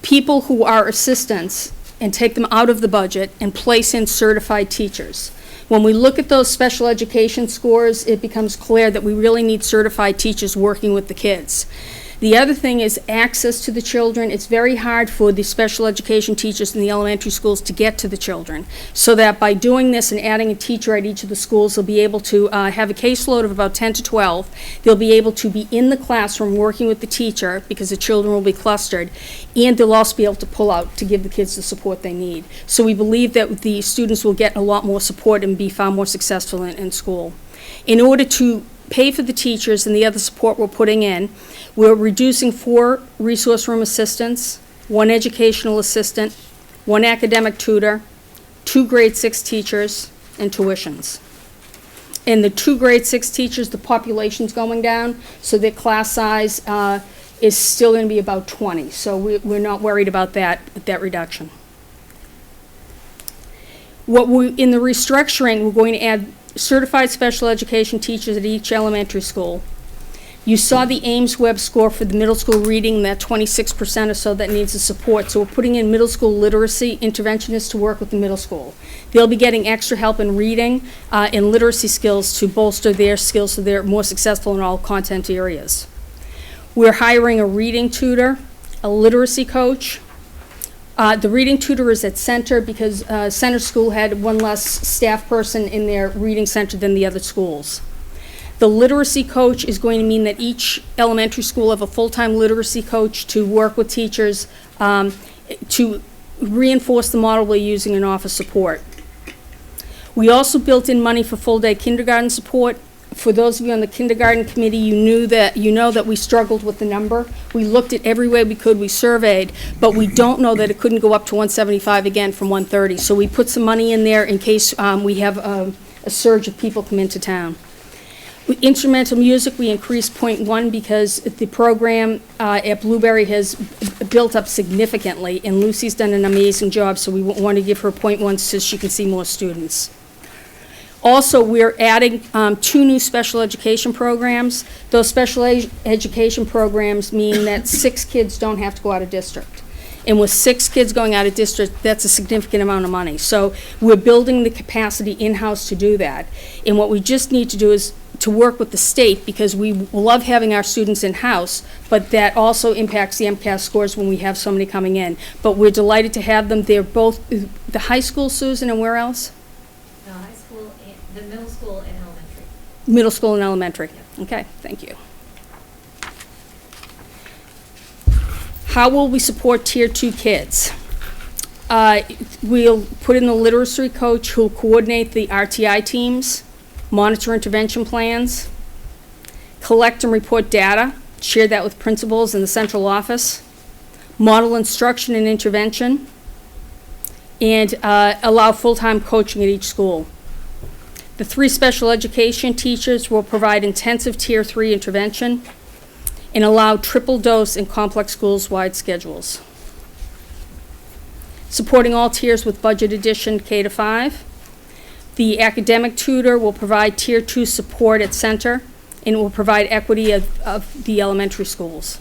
Speaker 1: people who are assistants and take them out of the budget and place in certified teachers. When we look at those special education scores, it becomes clear that we really need certified teachers working with the kids. The other thing is access to the children. It's very hard for the special education teachers in the elementary schools to get to the children. So that by doing this and adding a teacher at each of the schools, they'll be able to have a caseload of about 10 to 12. They'll be able to be in the classroom working with the teacher because the children will be clustered. And they'll also be able to pull out to give the kids the support they need. So we believe that the students will get a lot more support and be far more successful in school. In order to pay for the teachers and the other support we're putting in, we're reducing 4 resource room assistants, 1 educational assistant, 1 academic tutor, 2 grade 6 teachers, and tuitions. And the 2 grade 6 teachers, the population's going down, so their class size is still going to be about 20. So we're not worried about that reduction. In the restructuring, we're going to add certified special education teachers at each elementary school. You saw the Ames Web score for the middle school reading, that 26% or so that needs the support. So we're putting in middle school literacy interventionists to work with the middle school. They'll be getting extra help in reading and literacy skills to bolster their skills so they're more successful in all content areas. We're hiring a reading tutor, a literacy coach. The reading tutor is at Center because Center School had 1 less staff person in their reading center than the other schools. The literacy coach is going to mean that each elementary school have a full-time literacy coach to work with teachers to reinforce the model we're using in office support. We also built in money for full-day kindergarten support. For those of you on the kindergarten committee, you know that we struggled with the number. We looked at every way we could, we surveyed, but we don't know that it couldn't go up to 175 again from 130. So we put some money in there in case we have a surge of people come into town. With instrumental music, we increased 0.1 because the program at Blueberry has built up significantly, and Lucy's done an amazing job, so we want to give her 0.1 so she can see more students. Also, we're adding 2 new special education programs. Those special education programs mean that 6 kids don't have to go out of district. And with 6 kids going out of district, that's a significant amount of money. So we're building the capacity in-house to do that. And what we just need to do is to work with the state, because we love having our students in-house, but that also impacts the MCAS scores when we have so many coming in. But we're delighted to have them. They're both, the high school, Susan, and where else?
Speaker 9: No, high school, the middle school and elementary.
Speaker 1: Middle school and elementary. Okay, thank you. How will we support Tier 2 kids? We'll put in the literacy coach who'll coordinate the RTI teams, monitor intervention plans, collect and report data, share that with principals in the central office, model instruction and intervention, and allow full-time coaching at each school. The 3 special education teachers will provide intensive Tier 3 intervention and allow triple dose and complex schools-wide schedules. Supporting all tiers with budget addition K-5. The academic tutor will provide Tier 2 support at Center and will provide equity of the elementary schools.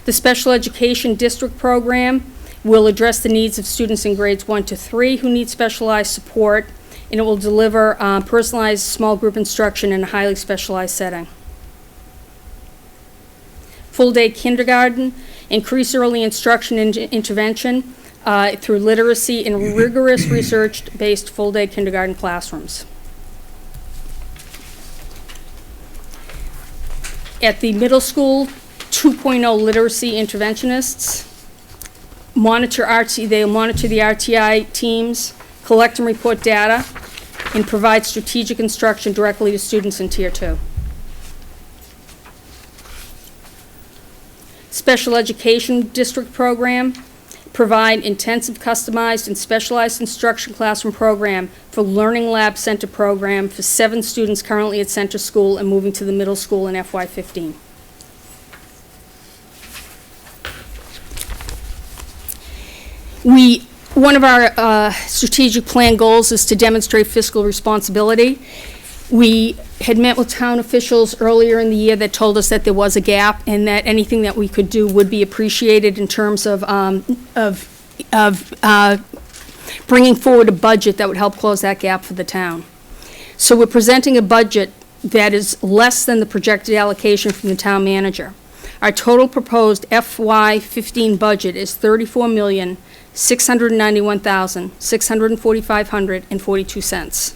Speaker 1: The special education district program will address the needs of students in grades 1 to 3 who need specialized support, and it will deliver personalized small group instruction in a highly specialized setting. Full-day kindergarten, increase early instruction and intervention through literacy and rigorous research-based full-day kindergarten classrooms. At the middle school, 2.0 literacy interventionists. They'll monitor the RTI teams, collect and report data, and provide strategic instruction directly to students in Tier 2. Special Education District Program, provide intensive, customized, and specialized instruction classroom program for Learning Lab Center program for 7 students currently at Center School and moving to the middle school in FY15. One of our strategic plan goals is to demonstrate fiscal responsibility. We had met with town officials earlier in the year that told us that there was a gap and that anything that we could do would be appreciated in terms of bringing forward a budget that would help close that gap for the town. So we're presenting a budget that is less than the projected allocation from the town manager. Our total proposed FY15 budget is $34,691,645.42.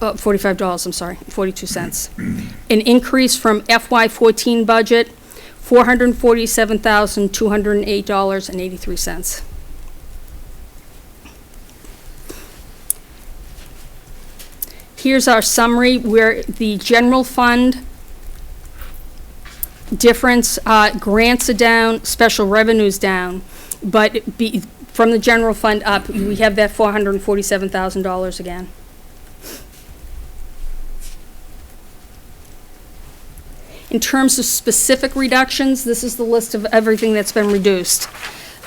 Speaker 1: $45, I'm sorry, 42 cents. An increase from FY14 budget, $447,208.83. Here's our summary where the general fund difference, grants are down, special revenues down, but from the general fund up, we have that $447,000 again. In terms of specific reductions, this is the list of everything that's been reduced.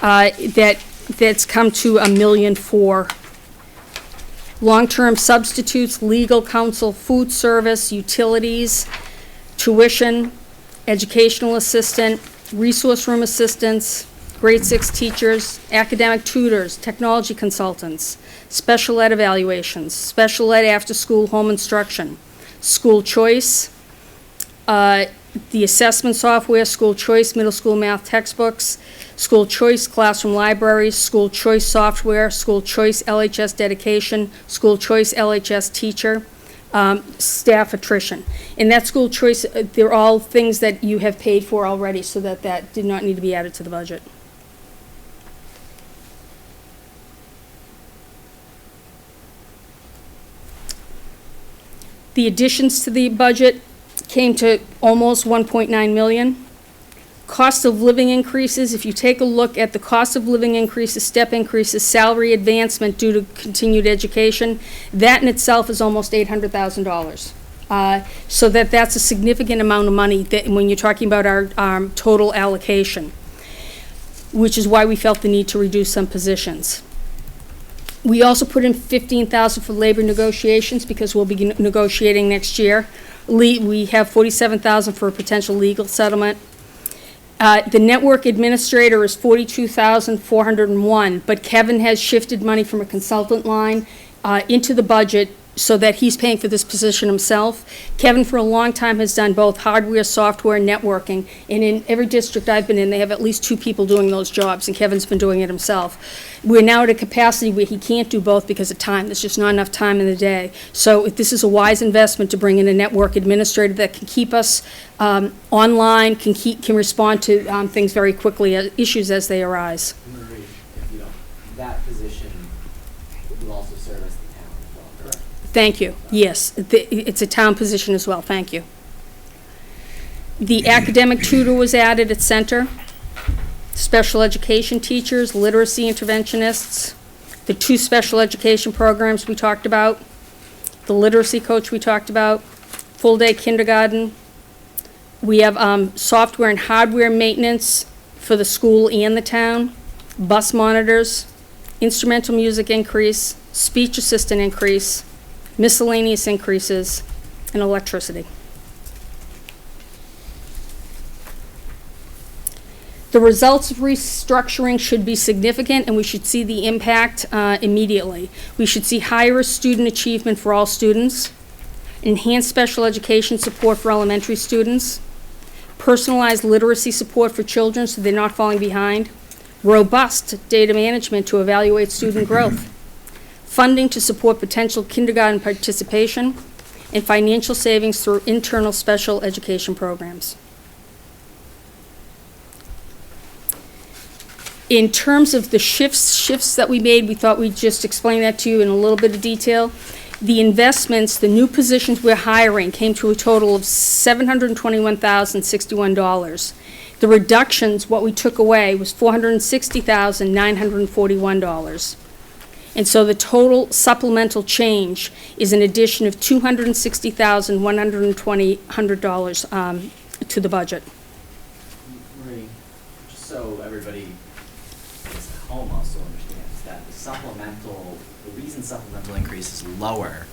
Speaker 1: That's come to $1.4 million. Long-term substitutes, legal counsel, food service, utilities, tuition, educational assistant, resource room assistants, grade 6 teachers, academic tutors, technology consultants, special ed evaluations, special ed after-school home instruction, school choice, the assessment software, school choice, middle school math textbooks, school choice classroom libraries, school choice software, school choice LHS dedication, school choice LHS teacher, staff attrition. And that school choice, they're all things that you have paid for already, so that did not need to be added to the budget. The additions to the budget came to almost 1.9 million. Cost of living increases, if you take a look at the cost of living increases, step increases, salary advancement due to continued education, that in itself is almost $800,000. So that's a significant amount of money that when you're talking about our total allocation, which is why we felt the need to reduce some positions. We also put in $15,000 for labor negotiations because we'll be negotiating next year. We have $47,000 for a potential legal settlement. The network administrator is $42,401, but Kevin has shifted money from a consultant line into the budget so that he's paying for this position himself. Kevin, for a long time, has done both hardware, software, and networking, and in every district I've been in, they have at least 2 people doing those jobs, and Kevin's been doing it himself. We're now at a capacity where he can't do both because of time. There's just not enough time in the day. So this is a wise investment to bring in a network administrator that can keep us online, can respond to things very quickly, issues as they arise.
Speaker 3: Marie, if you don't, that position will also serve as the town as well, correct?
Speaker 1: Thank you. Yes, it's a town position as well. Thank you. The academic tutor was added at center. Special education teachers, literacy interventionists, the 2 special education programs we talked about, the literacy coach we talked about, full-day kindergarten. We have software and hardware maintenance for the school and the town, bus monitors, instrumental music increase, speech assistant increase, miscellaneous increases, and electricity. The results of restructuring should be significant, and we should see the impact immediately. We should see higher student achievement for all students, enhanced special education support for elementary students, personalized literacy support for children so they're not falling behind, robust data management to evaluate student growth, funding to support potential kindergarten participation, and financial savings through internal special education programs. In terms of the shifts that we made, we thought we'd just explain that to you in a little bit of detail. The investments, the new positions we're hiring came to a total of $721,061. The reductions, what we took away, was $460,941. And so the total supplemental change is an addition of $260,120 to the budget.
Speaker 3: Marie, just so everybody at home also understands that the reason supplemental increase is lower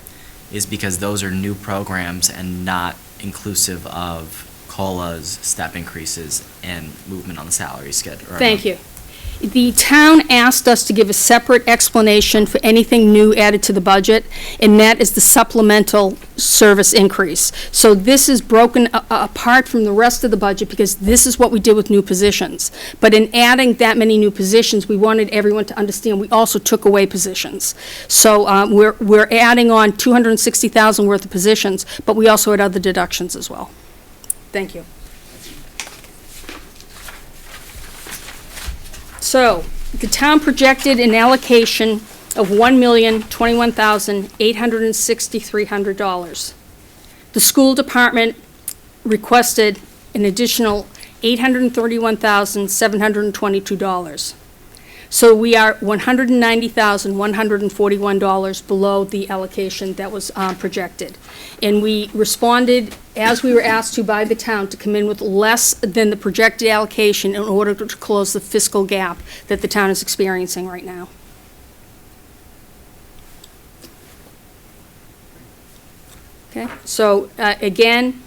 Speaker 3: is because those are new programs and not inclusive of COLAs, step increases, and movement on the salary schedule.
Speaker 1: Thank you. The town asked us to give a separate explanation for anything new added to the budget, and that is the supplemental service increase. So this is broken apart from the rest of the budget because this is what we did with new positions. But in adding that many new positions, we wanted everyone to understand we also took away positions. So we're adding on $260,000 worth of positions, but we also had other deductions as well. Thank you. So, the town projected an allocation of $1,021,863. The school department requested an additional $831,722. So we are $190,141 below the allocation that was projected. And we responded, as we were asked to by the town, to come in with less than the projected allocation in order to close the fiscal gap that the town is experiencing right now. Okay, so again,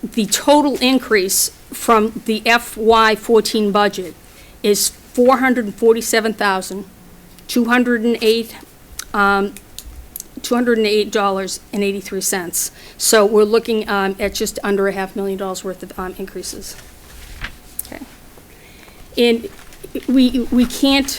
Speaker 1: the total increase from the FY14 budget is $208.83. So we're looking at just under $500,000 worth of increases. Okay, and we can't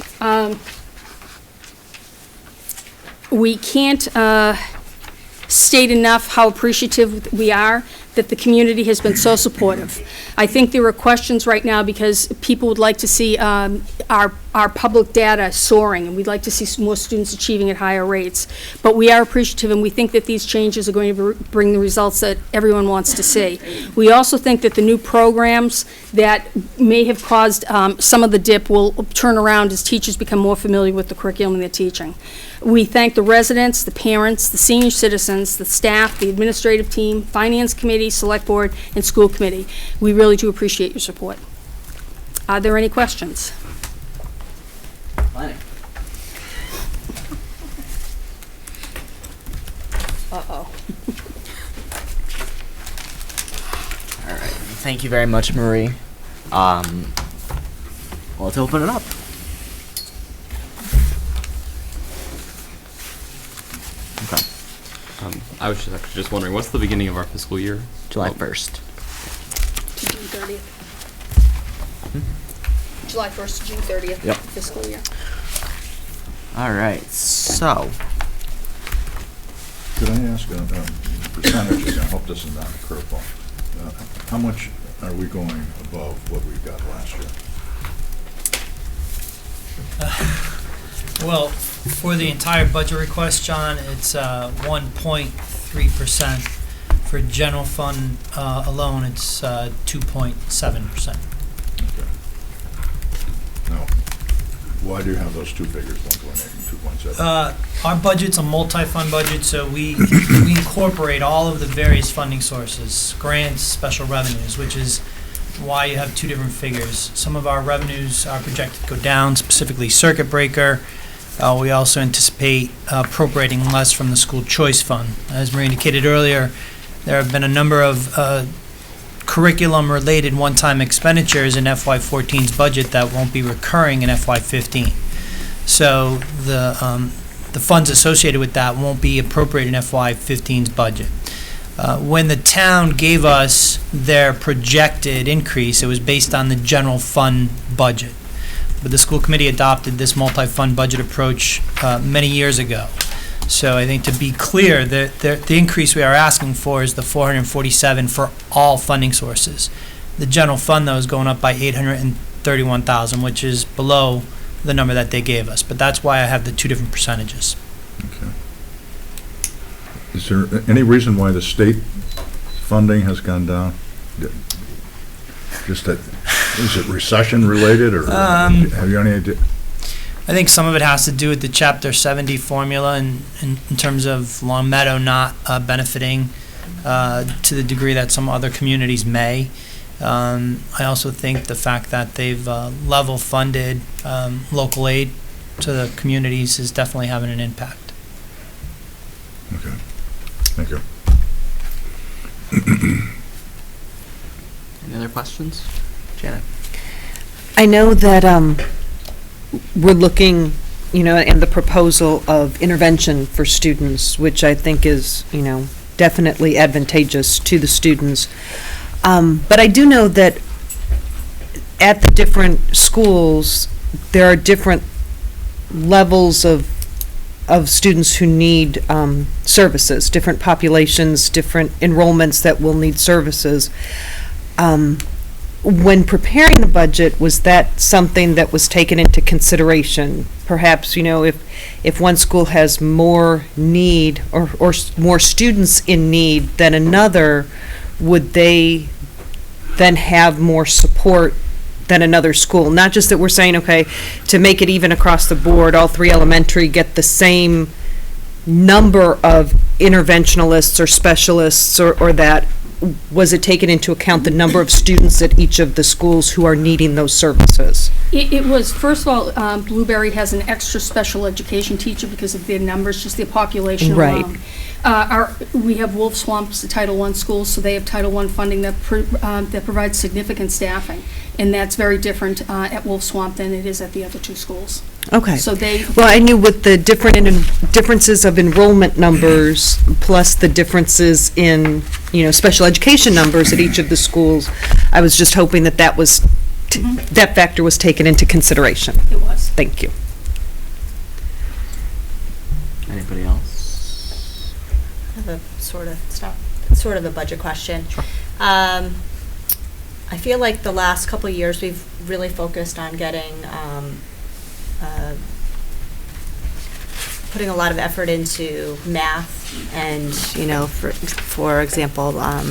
Speaker 1: state enough how appreciative we are that the community has been so supportive. I think there are questions right now because people would like to see our public data soaring, and we'd like to see more students achieving at higher rates. But we are appreciative, and we think that these changes are going to bring the results that everyone wants to see. We also think that the new programs that may have caused some of the dip will turn around as teachers become more familiar with the curriculum they're teaching. We thank the residents, the parents, the senior citizens, the staff, the administrative team, finance committee, select board, and school committee. We really do appreciate your support. Are there any questions?
Speaker 3: Planning.
Speaker 1: Uh-oh.
Speaker 3: All right. Thank you very much, Marie. Well, let's open it up. Okay.
Speaker 7: I was just wondering, what's the beginning of our fiscal year?
Speaker 3: July
Speaker 7: Oh,
Speaker 3: 1st.
Speaker 1: To June 30th. July 1st to June 30th.
Speaker 3: Yep.
Speaker 1: Fiscal year.
Speaker 3: All right. So,
Speaker 5: Could I ask percentages? I hope this is not a curveball. How much are we going above what we got last year?
Speaker 6: Well, for the entire budget request, John, it's 1.3%. For general fund alone, it's 2.7%.
Speaker 5: Okay. Now, why do you have those two figures, 1.8 and 2.7?
Speaker 6: Our budget's a multi-fund budget, so we incorporate all of the various funding sources, grants, special revenues, which is why you have two different figures. Some of our revenues are projected to go down, specifically circuit breaker. We also anticipate appropriating less from the school choice fund. As Marie indicated earlier, there have been a number of curriculum-related one-time expenditures in FY14's budget that won't be recurring in FY15. So the funds associated with that won't be appropriated in FY15's budget. When the town gave us their projected increase, it was based on the general fund budget. But the school committee adopted this multi-fund budget approach many years ago. So I think to be clear, the increase we are asking for is the $447 for all funding sources. The general fund, though, is going up by 31,000, which is below the number that they gave us. But that's why I have the two different percentages.
Speaker 5: Okay. Is there any reason why the state funding has gone down? Just that, is it recession related, or have you any idea?
Speaker 6: I think some of it has to do with the Chapter 70 formula in terms of Long Meadow not benefiting to the degree that some other communities may. I also think the fact that they've level funded local aid to the communities is definitely having an impact.
Speaker 5: Okay, thank you.
Speaker 3: Any other questions? Janet?
Speaker 10: I know that we're looking, in the proposal of intervention for students, which I think is, definitely advantageous to the students. But I do know that at the different schools, there are different levels of students who need services, different populations, different enrollments that will need services. When preparing the budget, was that something that was taken into consideration? Perhaps, if one school has more need or more students in need than another, would they then have more support than another school? Not just that we're saying, okay, to make it even across the board, all three elementary get the same number of interventionalists or specialists or that. Was it taken into account the number of students at each of the schools who are needing those services?
Speaker 1: It was, first of all, Blueberry has an extra special education teacher because of their numbers, just their population
Speaker 10: Right.
Speaker 1: alone. We have Wolf Swamp's a Title I school, so they have Title I funding that provides significant staffing. And that's very different at Wolf Swamp than it is at the other two schools.
Speaker 10: Okay.
Speaker 1: So they,
Speaker 10: Well, I knew with the differences of enrollment numbers, plus the differences in, special education numbers at each of the schools, I was just hoping that that was, that factor was taken into consideration.
Speaker 1: it was.
Speaker 10: Thank you.
Speaker 3: Anybody else?
Speaker 4: I have a sort of a budget question.
Speaker 3: Sure.
Speaker 4: I feel like the last couple of years, we've really focused on getting, putting a lot of effort into math and, for example, I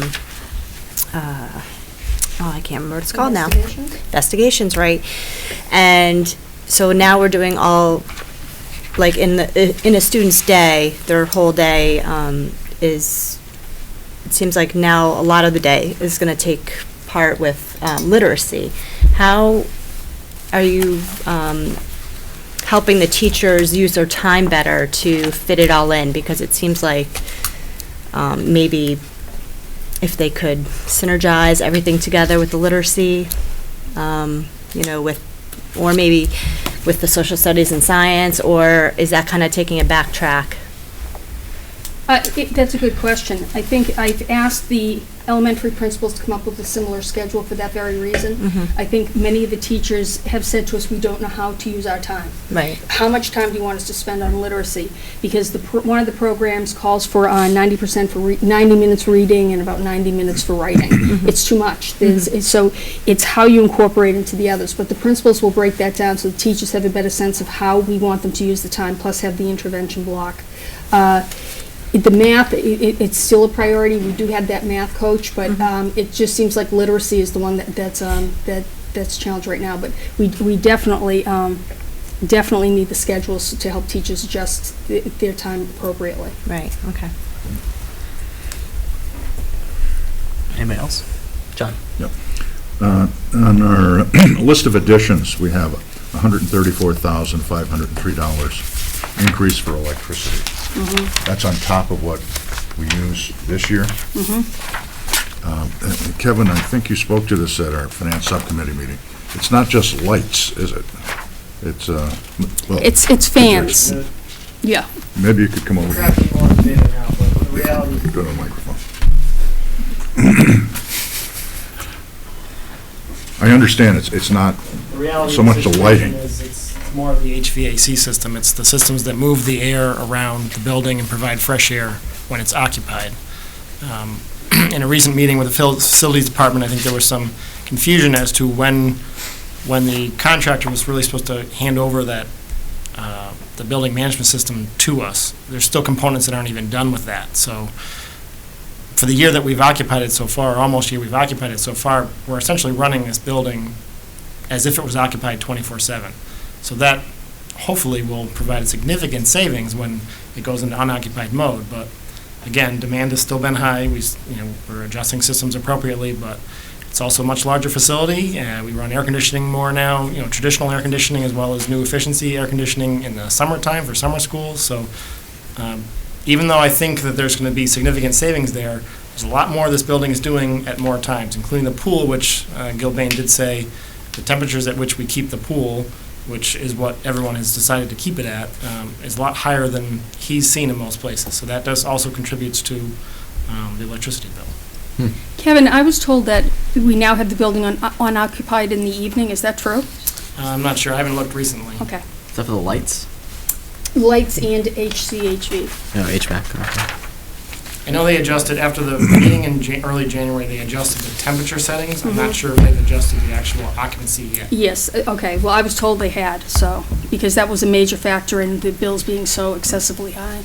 Speaker 4: can't remember what it's called now.
Speaker 1: Investigations?
Speaker 4: Investigations, right? And so now we're doing all, like in a student's day, their whole day is, it seems like now a lot of the day is going to take part with literacy. How are you helping the teachers use their time better to fit it all in? Because it seems like maybe if they could synergize everything together with the literacy, or maybe with the social studies and science, or is that kind of taking a backtrack?
Speaker 1: That's a good question. I think I've asked the elementary principals to come up with a similar schedule for that very reason. I think many of the teachers have said to us, we don't know how to use our time.
Speaker 4: Right.
Speaker 1: How much time do you want us to spend on literacy? Because one of the programs calls for 90% for 90 minutes reading and about 90 minutes for writing. It's too much. So it's how you incorporate into the others. But the principals will break that down so the teachers have a better sense of how we want them to use the time, plus have the intervention block. The math, it's still a priority. We do have that math coach, but it just seems like literacy is the one that's challenged right now. But we definitely need the schedules to help teachers adjust their time appropriately.
Speaker 4: Right, okay.
Speaker 3: Anybody else? John?
Speaker 5: Yep. On our list of additions, we have $134,503 increase for electricity. That's on top of what we use this year. Kevin, I think you spoke to this at our finance subcommittee meeting. It's not just lights, is it? It's, well.
Speaker 1: It's fans. Yeah.
Speaker 5: Maybe you could come over here. Go to the microphone. I understand it's not so much the lighting.
Speaker 11: It's more of the HVAC system. It's the systems that move the air around the building and provide fresh air when it's occupied. In a recent meeting with the facilities department, I think there was some confusion as to when when the contractor was really supposed to hand over that, the building management system to us, there's still components that aren't even done with that. So for the year that we've occupied it so far, or almost year we've occupied it so far, we're essentially running this building as if it was occupied 24/7. So that hopefully will provide significant savings when it goes into unoccupied mode. But again, demand has still been high. We're adjusting systems appropriately, but it's also a much larger facility, and we run air conditioning more now, traditional air conditioning as well as new efficiency air conditioning in the summertime for summer schools. So even though I think that there's going to be significant savings there, there's a lot more this building is doing at more times, including the pool, which Gilbane did say the temperatures at which we keep the pool, which is what everyone has decided to keep it at, is a lot higher than he's seen in most places. So that does also contributes to the electricity bill.
Speaker 1: Kevin, I was told that we now have the building unoccupied in the evening. Is that true?
Speaker 11: I'm not sure. I haven't looked recently.
Speaker 1: Okay.
Speaker 3: Is that for the lights?
Speaker 1: Lights and HCHV.
Speaker 3: No, HVAC. Okay.
Speaker 11: I know they adjusted after the beginning in early January. They adjusted the temperature settings. I'm not sure if they've adjusted the actual occupancy yet.
Speaker 1: Yes, okay. Well, I was told they had, so, because that was a major factor in the bills being so excessively high.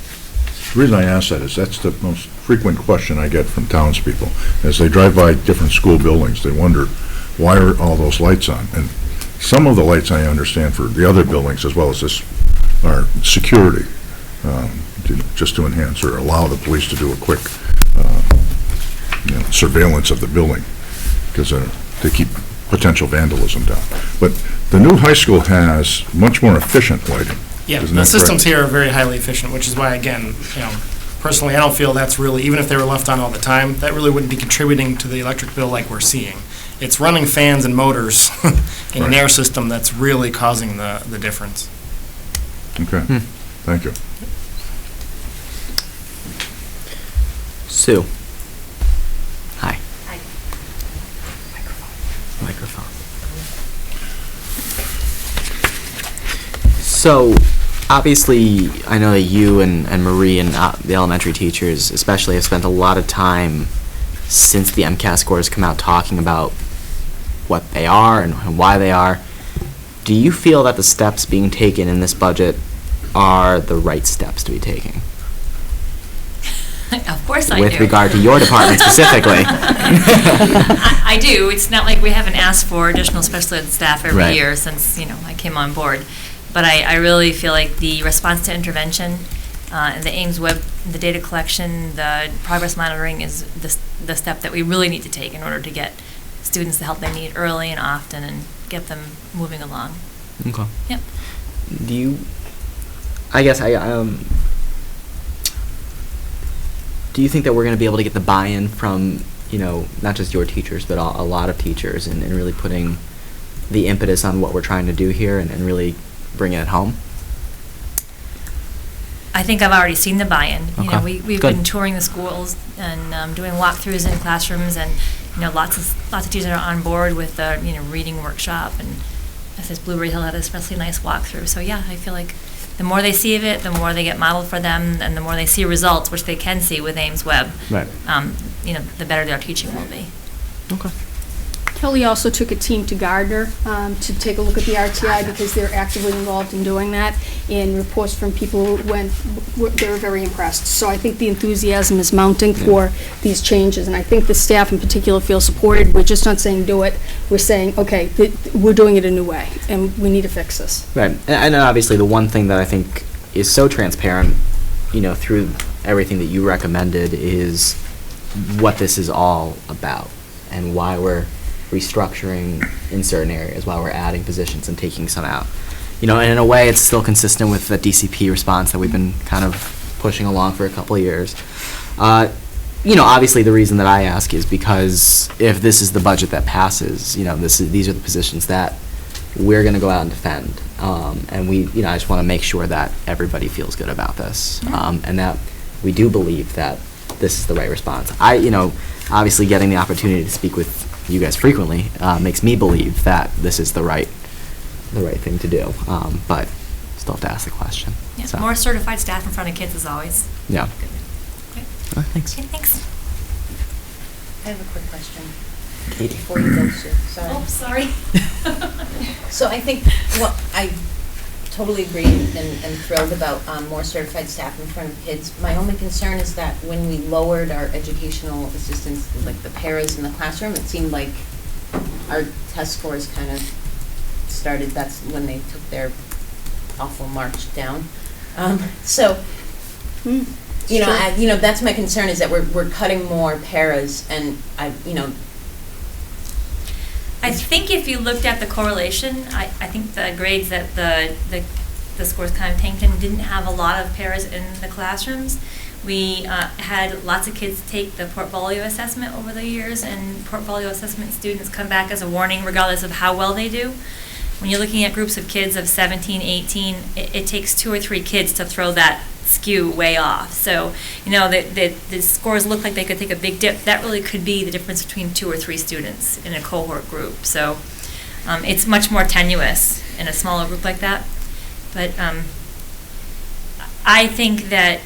Speaker 5: The reason I ask that is that's the most frequent question I get from townspeople. As they drive by different school buildings, they wonder, why are all those lights on? And some of the lights I understand for the other buildings as well as this are security, just to enhance or allow the police to do a quick surveillance of the building, because they keep potential vandalism down. But the new high school has much more efficient lighting.
Speaker 11: Yeah,
Speaker 5: Isn't
Speaker 11: the
Speaker 5: that
Speaker 11: systems
Speaker 5: correct?
Speaker 11: here are very highly efficient, which is why, again, personally, I don't feel that's really, even if they were left on all the time, that really wouldn't be contributing to the electric bill like we're seeing. It's running fans and motors in an
Speaker 5: Right.
Speaker 11: air system that's really causing the difference.
Speaker 5: Okay, thank you.
Speaker 3: Sue. Hi.
Speaker 9: Hi.
Speaker 3: Microphone. So, obviously, I know that you and Marie and the elementary teachers especially have spent a lot of time since the MCAS scores come out talking about what they are and why they are. Do you feel that the steps being taken in this budget are the right steps to be taking?
Speaker 9: Of course I do.
Speaker 3: With regard to your department specifically.
Speaker 9: I do. It's not like we haven't asked for additional special ed staff every
Speaker 3: Right.
Speaker 9: year since, I came on board. But I really feel like the response to intervention, and the Ames web, the data collection, the progress monitoring is the step that we really need to take in order to get students the help they need early and often and get them moving along.
Speaker 3: Okay.
Speaker 9: Yep.
Speaker 3: Do you, I guess do you think that we're going to be able to get the buy-in from, not just your teachers, but a lot of teachers and really putting the impetus on what we're trying to do here and really bringing it home?
Speaker 9: I think I've already seen the buy-in.
Speaker 3: Okay.
Speaker 9: We've
Speaker 3: Good.
Speaker 9: been touring the schools and doing walkthroughs in classrooms, and lots of teachers are on board with the reading workshop, and as this Blueberry Hill had a especially nice walkthrough. So yeah, I feel like the more they see of it, the more they get modeled for them, and the more they see results, which they can see with Ames Web.
Speaker 3: Right.
Speaker 9: The better their teaching will be.
Speaker 3: Okay.
Speaker 1: Kelly also took a team to Gardner to take a look at the RTI because they're actively involved in doing that, and reports from people they were very impressed. So I think the enthusiasm is mounting for these changes, and I think the staff in particular feel supported. We're just not saying do it. We're saying, okay, we're doing it a new way, and we need to fix this.
Speaker 3: Right. And obviously the one thing that I think is so transparent, through everything that you recommended is what this is all about and why we're restructuring in certain areas, why we're adding positions and taking some out. And in a way it's still consistent with the DCP response that we've been kind of pushing along for a couple of years. Obviously the reason that I ask is because if this is the budget that passes, these are the positions that we're going to go out and defend. And I just want to make sure that everybody feels good about this. And that we do believe that this is the right response. Obviously getting the opportunity to speak with you guys frequently makes me believe that this is the right thing to do. But still have to ask the question.
Speaker 9: Yeah,
Speaker 3: So,
Speaker 9: more certified staff in front of kids is always
Speaker 3: yeah.
Speaker 9: good. Okay.
Speaker 3: Thanks.
Speaker 9: Okay, thanks.
Speaker 12: I have a quick question.
Speaker 3: Katie.
Speaker 12: Before you go, Sue, sorry.
Speaker 9: Oh, sorry.
Speaker 12: So I think, well, I totally agree and thrilled about more certified staff in front of kids. My only concern is that when we lowered our educational assistants, like the paras in the classroom, it seemed like our test scores kind of started, that's when they took their awful march down. So, you know, that's my concern, is that we're cutting more paras, and
Speaker 9: I think if you looked at the correlation, I think the grades that the scores kind of tanked in didn't have a lot of pairs in the classrooms. We had lots of kids take the portfolio assessment over the years, and portfolio assessment students come back as a warning regardless of how well they do. When you're looking at groups of kids of 17, 18, it takes 2 or 3 kids to throw that skew way off. So, you know, the scores look like they could take a big dip. That really could be the difference between 2 or 3 students in a cohort group. So it's much more tenuous in a smaller group like that. But I think that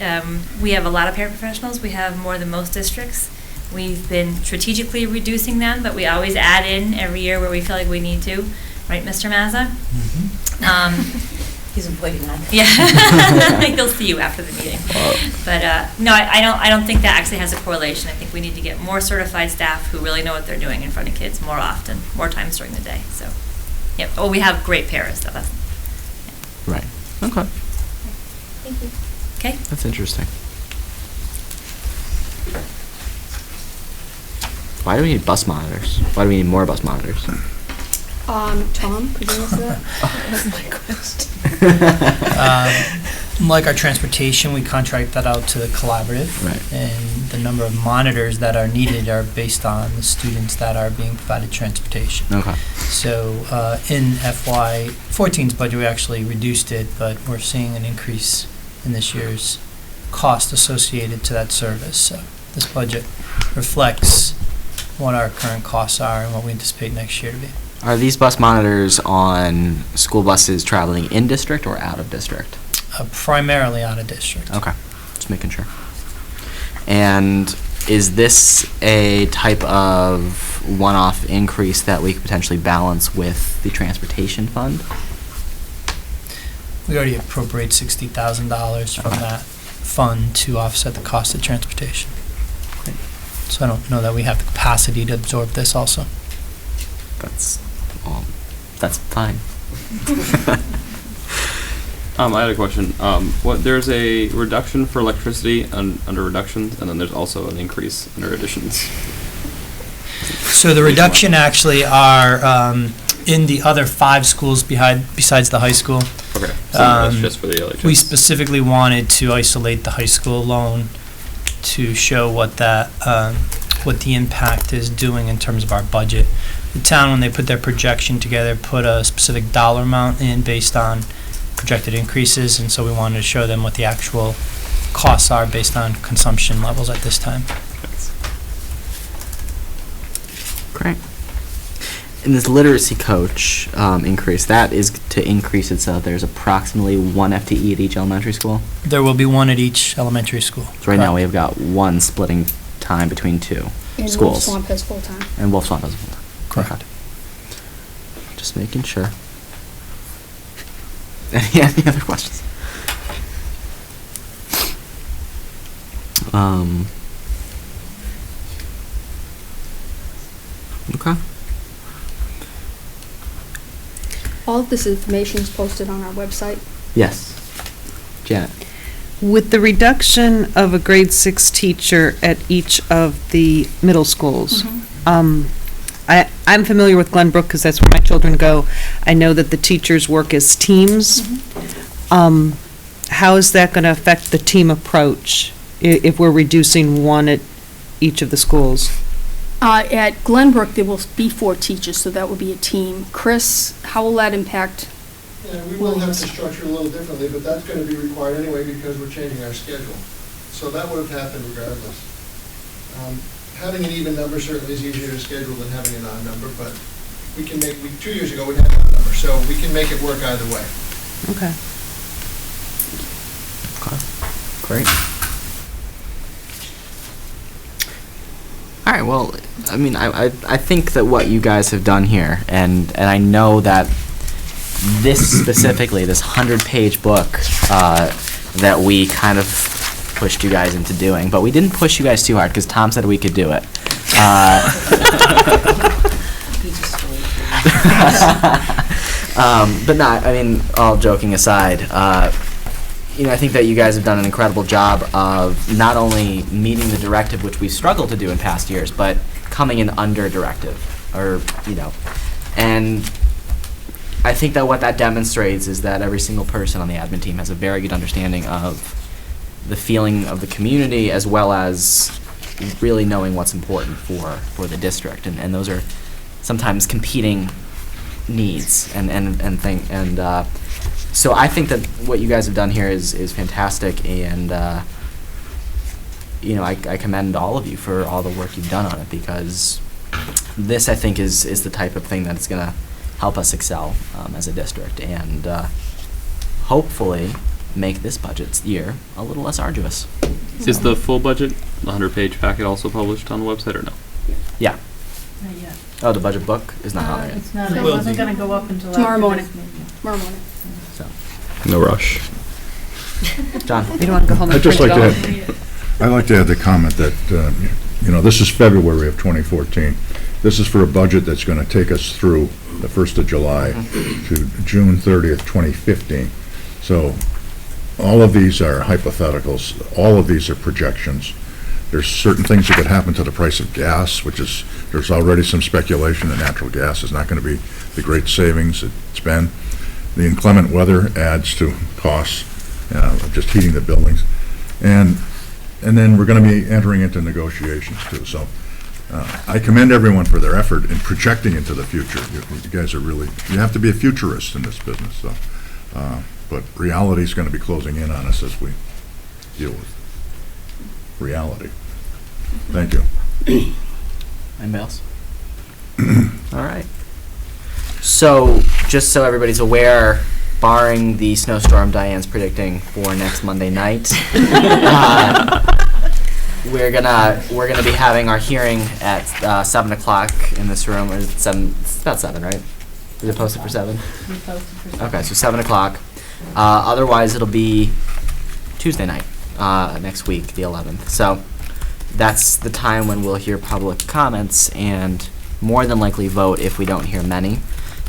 Speaker 9: we have a lot of paraprofessionals. We have more than most districts. We've been strategically reducing them, but we always add in every year where we feel like we need to. Right, Mr. Mazza?
Speaker 12: he's avoiding that.
Speaker 9: Yeah, he'll see you after the meeting. But no, I don't think that actually has a correlation. I think we need to get more certified staff who really know what they're doing in front of kids more often, more times during the day. So, yeah. Oh, we have great paras though.
Speaker 3: Right. Okay.
Speaker 9: Thank you. Okay.
Speaker 3: That's interesting. Why do we need bus monitors? Why do we need more bus monitors?
Speaker 1: Tom, could you answer that?
Speaker 12: That's my question.
Speaker 6: Like our transportation, we contract that out to the collaborative.
Speaker 3: Right.
Speaker 6: And the number of monitors that are needed are based on the students that are being provided transportation.
Speaker 3: Okay.
Speaker 6: So in FY14's budget, we actually reduced it, but we're seeing an increase in this year's cost associated to that service. So this budget reflects what our current costs are and what we anticipate next year to be.
Speaker 3: Are these bus monitors on school buses traveling in district or out of district?
Speaker 6: Primarily out of district.
Speaker 3: Okay, just making sure. And is this a type of one-off increase that we could potentially balance with the transportation fund?
Speaker 6: We already appropriate $60,000 from
Speaker 3: Okay.
Speaker 6: that fund to offset the cost of transportation. So I don't know that we have the capacity to absorb this also.
Speaker 3: That's fine.
Speaker 7: I had a question. There's a reduction for electricity under reductions, and then there's also an increase under additions.
Speaker 6: So the reduction actually are in the other 5 schools besides the high school.
Speaker 7: Okay, so that's just for the LHS.
Speaker 6: We specifically wanted to isolate the high school alone to show what that, what the impact is doing in terms of our budget. The town, when they put their projection together, put a specific dollar amount in based on projected increases, and so we wanted to show them what the actual costs are based on consumption levels at this time.
Speaker 3: Great. And this literacy coach increase, that is to increase it so that there's approximately 1 FTE at each elementary school?
Speaker 6: There will be 1 at each elementary school.
Speaker 3: So right now we have got 1 splitting time between 2
Speaker 1: And
Speaker 3: schools.
Speaker 1: Wolf Swamp has full-time.
Speaker 3: And Wolf Swamp has full-time.
Speaker 6: Correct.
Speaker 3: Okay. Just making sure. Any other questions? Okay.
Speaker 1: All of this information is posted on our website.
Speaker 3: Yes. Janet?
Speaker 10: With the reduction of a grade 6 teacher at each of the middle schools, I'm familiar with Glenbrook because that's where my children go. I know that the teachers work as teams. How is that going to affect the team approach if we're reducing 1 at each of the schools?
Speaker 1: At Glenbrook, there will be 4 teachers, so that will be a team. Chris, how will that impact?
Speaker 13: Yeah, we will have to structure a little differently, but that's going to be required anyway because we're changing our schedule. So that would have happened regardless. Having an even number certainly is easier to schedule than having an odd number, but we can make, 2 years ago we had an odd number, so we can make it work either way.
Speaker 10: Okay.
Speaker 3: Okay. Great. All right, well, I mean, I think that what you guys have done here, and I know that this specifically, this 100-page book that we kind of pushed you guys into doing, but we didn't push you guys too hard because Tom said we could do it. But no, I mean, all joking aside, I think that you guys have done an incredible job of not only meeting the directive, which we've struggled to do in past years, but coming in under directive, and I think that what that demonstrates is that every single person on the admin team has a very good understanding of the feeling of the community, as well as really knowing what's important for the district, and those are sometimes competing needs so I think that what you guys have done here is fantastic, and I commend all of you for all the work you've done on it, because this, I think, is the type of thing that's going to help us excel as a district, and hopefully make this budget year a little less arduous.
Speaker 7: Is the full budget, the 100-page packet, also published on the website or no?
Speaker 3: Yeah.
Speaker 14: Not yet.
Speaker 3: Oh, the budget book is not on there yet.
Speaker 14: It's not, it
Speaker 6: Will
Speaker 14: wasn't
Speaker 6: be.
Speaker 14: gonna go up until
Speaker 1: Tomorrow
Speaker 14: after
Speaker 1: morning.
Speaker 14: this meeting.
Speaker 1: Tomorrow morning.
Speaker 3: So,
Speaker 7: No rush.
Speaker 3: John?
Speaker 10: You don't want to go home and
Speaker 5: I'd just
Speaker 10: print
Speaker 5: like
Speaker 10: it
Speaker 5: to
Speaker 10: all?
Speaker 5: I'd like to add the comment that, this is February of 2014. This is for a budget that's going to take us through the 1st of July to June 30th, 2015. So all of these are hypotheticals. All of these are projections. There's certain things that could happen to the price of gas, there's already some speculation that natural gas is not going to be the great savings it's been. The inclement weather adds to costs of just heating the buildings. And then we're going to be entering into negotiations too. So I commend everyone for their effort in projecting into the future. You guys are really, you have to be a futurist in this business. So, but reality is going to be closing in on us as we deal with reality. Thank you.
Speaker 3: Anybody else? All right. So, just so everybody's aware, barring the snowstorm Diane's predicting for next Monday night, we're gonna be having our hearing at 7 o'clock in this room. Or is it 7? It's about 7, right? Is it posted for 7? Okay, so 7 o'clock. Otherwise, it'll be Tuesday night next week, the 11th. So that's the time when we'll hear public comments and more than likely vote if we don't hear many.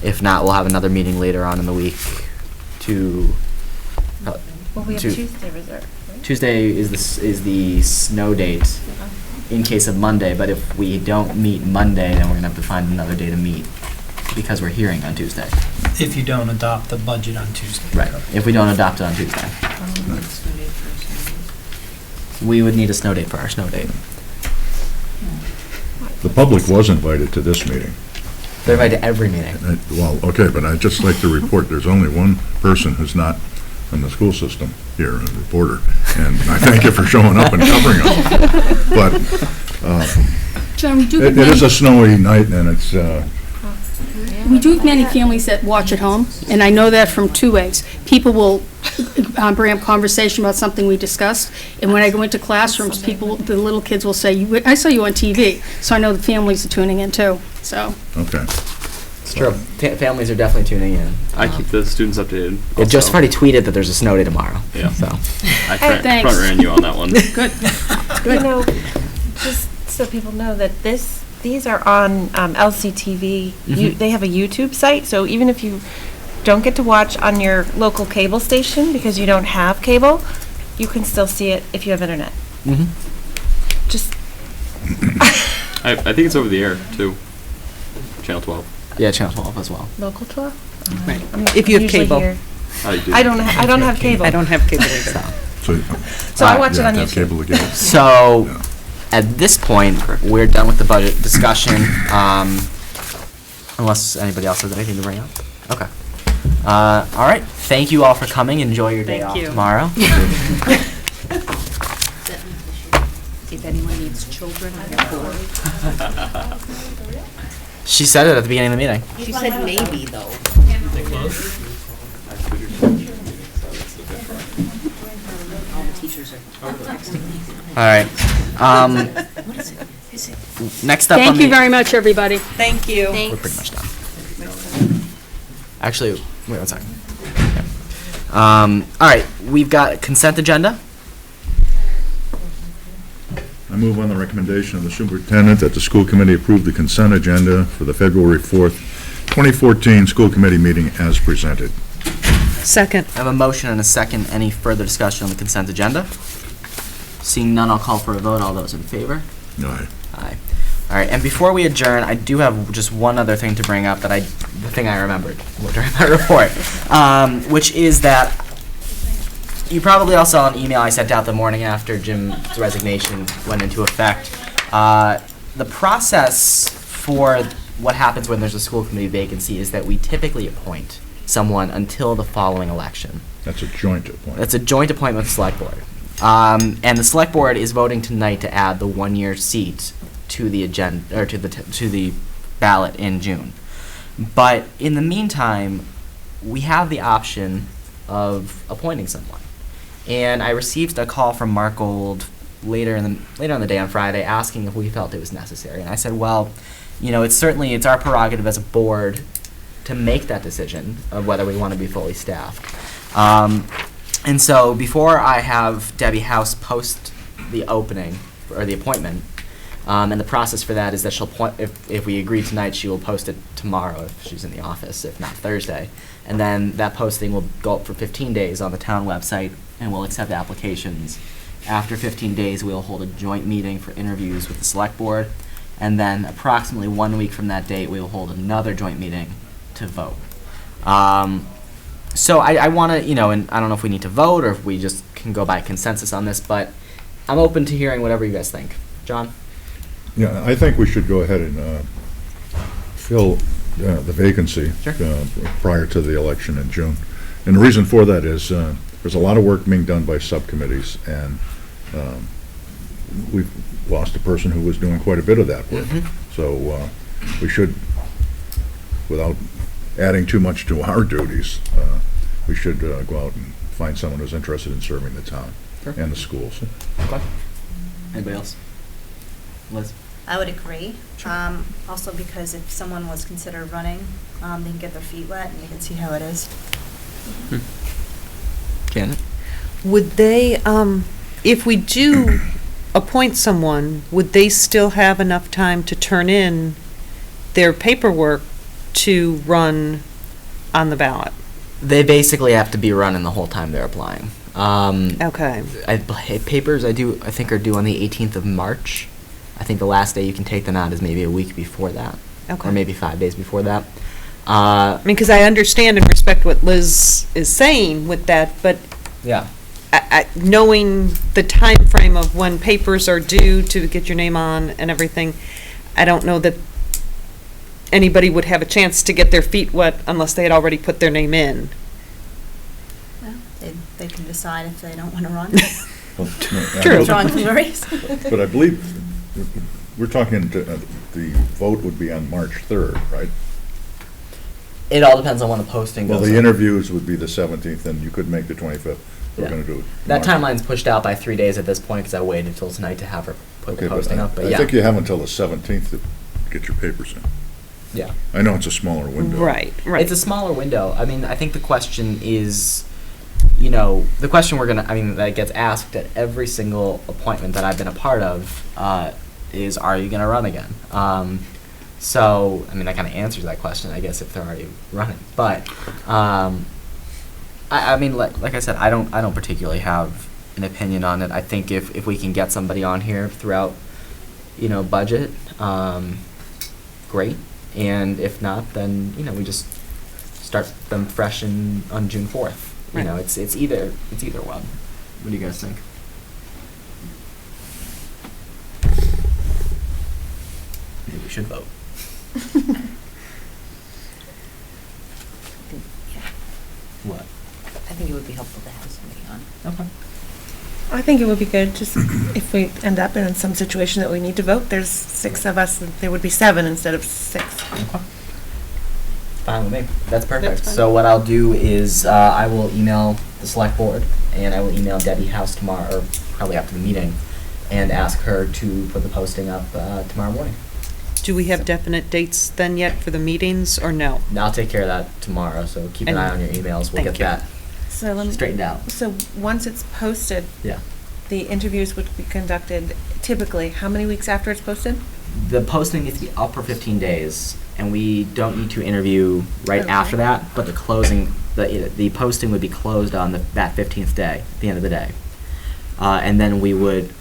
Speaker 3: If not, we'll have another meeting later on in the week to.
Speaker 8: Well, we have
Speaker 3: to-
Speaker 8: Tuesday reserved, right?
Speaker 3: Tuesday is the snow date in case of Monday, but if we don't meet Monday, then we're gonna have to find another day to meet because we're hearing on Tuesday.
Speaker 6: If you don't adopt the budget on Tuesday.
Speaker 3: Right. If we don't adopt it on Tuesday, we would need a snow date for our snow date.
Speaker 5: The public was invited to this meeting.
Speaker 3: They're invited to every meeting.
Speaker 5: Well, okay, but I'd just like to report, there's only one person who's not in the school system here, a reporter, and I thank you for showing up and covering us. But
Speaker 1: John, we do
Speaker 5: it is a snowy night, and it's,
Speaker 1: We do have many families that watch at home, and I know that from two ways. People will bring up conversation about something we discussed, and when I go into classrooms, the little kids will say, I saw you on TV, so I know the families are tuning in too, so.
Speaker 5: okay.
Speaker 3: It's true. Families are definitely tuning in.
Speaker 7: I keep the students updated.
Speaker 3: It just
Speaker 7: also.
Speaker 3: already tweeted that there's a snow day tomorrow.
Speaker 7: Yeah.
Speaker 3: So.
Speaker 7: I
Speaker 1: Hey, thanks.
Speaker 7: front ran you on that one.
Speaker 1: Good.
Speaker 8: You know, just so people know that these are on LCTV. They have a YouTube site, so even if you don't get to watch on your local cable station because you don't have cable, you can still see it if you have internet.
Speaker 3: Mm-hmm.
Speaker 8: Just
Speaker 7: I think it's over the air too. Channel 12.
Speaker 3: Yeah, Channel 12 as well.
Speaker 8: local 12.
Speaker 10: Right. If you have cable.
Speaker 8: I don't have cable.
Speaker 10: I don't have cable either.
Speaker 8: So I watch
Speaker 5: you
Speaker 8: it on
Speaker 5: have to have
Speaker 8: YouTube.
Speaker 5: cable again.
Speaker 3: So,
Speaker 5: Yeah.
Speaker 3: at this point, we're done with the budget discussion, unless anybody else has anything to bring up. Okay. All right. Thank you all for coming. Enjoy your day
Speaker 10: Thank
Speaker 3: off
Speaker 10: you.
Speaker 3: tomorrow.
Speaker 14: If anyone needs children on their board.
Speaker 3: She said it at the beginning of the meeting.
Speaker 14: She said maybe, though. All the teachers are texting me.
Speaker 3: All right.
Speaker 14: What is it?
Speaker 3: Next up on
Speaker 1: Thank you
Speaker 3: the-
Speaker 1: very much, everybody.
Speaker 10: Thank you.
Speaker 3: We're pretty much done. Actually, wait one second. Okay. All right, we've got consent agenda.
Speaker 5: I move on the recommendation of the superintendent that the school committee approve the consent agenda for the February 4th, 2014 school committee meeting as presented.
Speaker 10: Second.
Speaker 3: I have a motion and a second. Any further discussion on the consent agenda? Seeing none, I'll call for a vote. All those in favor?
Speaker 5: Aye.
Speaker 3: Aye. All right, and before we adjourn, I do have just one other thing to bring up the thing I remembered during my report, which is that you probably all saw an email I sent out the morning after Jim's resignation went into effect. The process for what happens when there's a school committee vacancy is that we typically appoint someone until the following election.
Speaker 5: That's a joint appointment.
Speaker 3: That's a joint appointment with the select board. And the select board is voting tonight to add the 1-year seat to the agenda, or to the ballot in June. But in the meantime, we have the option of appointing someone. And I received a call from Mark Gold later in the day on Friday asking if we felt it was necessary. And I said, well, it's our prerogative as a board to make that decision of whether we want to be fully staffed. And so before I have Debbie House post the opening, or the appointment, and the process for that is that if we agree tonight, she will post it tomorrow if she's in the office, if not Thursday. And then that posting will go up for 15 days on the town website, and we'll accept applications. After 15 days, we'll hold a joint meeting for interviews with the select board, and then approximately 1 week from that date, we will hold another joint meeting to vote. So I want to, and I don't know if we need to vote or if we just can go by consensus on this, but I'm open to hearing whatever you guys think. John?
Speaker 5: Yeah, I think we should go ahead and fill the vacancy
Speaker 3: Sure.
Speaker 5: Prior to the election in June. And the reason for that is there's a lot of work being done by subcommittees, and we've lost a person who was doing quite a bit of that work. So we should, without adding too much to our duties, we should go out and find someone who's interested in serving the town
Speaker 3: Sure.
Speaker 5: and the schools.
Speaker 3: Okay. Anybody else? Liz?
Speaker 4: I would agree. Also because if someone was considered running, they can get their feet wet and they can see how it is.
Speaker 3: Janet?
Speaker 10: Would they, if we do appoint someone, would they still have enough time to turn in their paperwork to run on the ballot?
Speaker 3: They basically have to be running the whole time they're applying.
Speaker 10: Okay.
Speaker 3: Papers I think are due on the 18th of March. I think the last day you can take them out is maybe a week before that.
Speaker 10: Okay.
Speaker 3: Or maybe 5 days before that.
Speaker 10: I mean, because I understand and respect what Liz is saying with that, but
Speaker 3: Yeah.
Speaker 10: knowing the time frame of when papers are due to get your name on and everything, I don't know that anybody would have a chance to get their feet wet unless they had already put their name in.
Speaker 4: Well, they can decide if they don't want to run.
Speaker 10: True.
Speaker 4: Drawing from the race.
Speaker 5: But I believe we're talking, the vote would be on March 3rd, right?
Speaker 3: It all depends on when the posting
Speaker 5: Well,
Speaker 3: goes
Speaker 5: the
Speaker 3: up.
Speaker 5: interviews would be the 17th, and you could make the 25th. We're
Speaker 3: Yeah.
Speaker 5: going to do it.
Speaker 3: That
Speaker 5: March.
Speaker 3: timeline's pushed out by 3 days at this point because I waited until tonight to have her put
Speaker 5: Okay,
Speaker 3: the posting up. But
Speaker 5: I
Speaker 3: yeah.
Speaker 5: think you have until the 17th to get your papers in.
Speaker 3: Yeah.
Speaker 5: I know it's a smaller window.
Speaker 10: Right.
Speaker 3: It's a smaller window. I mean, I think the question is, the question that gets asked at every single appointment that I've been a part of is, are you going to run again? So, I mean, that kind of answers that question, I guess, if they're already running. But, I mean, like I said, I don't particularly have an opinion on it. I think if we can get somebody on here throughout, budget, great. And if not, then, we just start them fresh on June 4th.
Speaker 10: Right.
Speaker 3: It's either one. What do you guys think? Maybe we should vote. What?
Speaker 12: I think it would be helpful to have somebody on.
Speaker 3: Okay.
Speaker 8: I think it would be good, just if we end up in some situation that we need to vote, there's 6 of us, there would be 7 instead of 6.
Speaker 3: Okay. Fine with me. That's perfect.
Speaker 8: That's fine.
Speaker 3: So what I'll do is I will email the select board and I will email Debbie House tomorrow, or probably after the meeting, and ask her to put the posting up tomorrow morning.
Speaker 10: Do we have definite dates then yet for the meetings, or no?
Speaker 3: I'll take care of that tomorrow, so keep an
Speaker 10: And-
Speaker 3: eye on your emails. We'll
Speaker 10: thank
Speaker 3: get
Speaker 10: you.
Speaker 3: that
Speaker 8: So let me.
Speaker 3: straightened out.
Speaker 8: So once it's posted,
Speaker 3: Yeah.
Speaker 8: the interviews would be conducted typically, how many weeks after it's posted?
Speaker 3: The posting needs to be up for 15 days, and we don't need to interview right
Speaker 8: Okay.
Speaker 3: after that, but the closing, the posting would be closed on that 15th day, at the end of the day. And then we would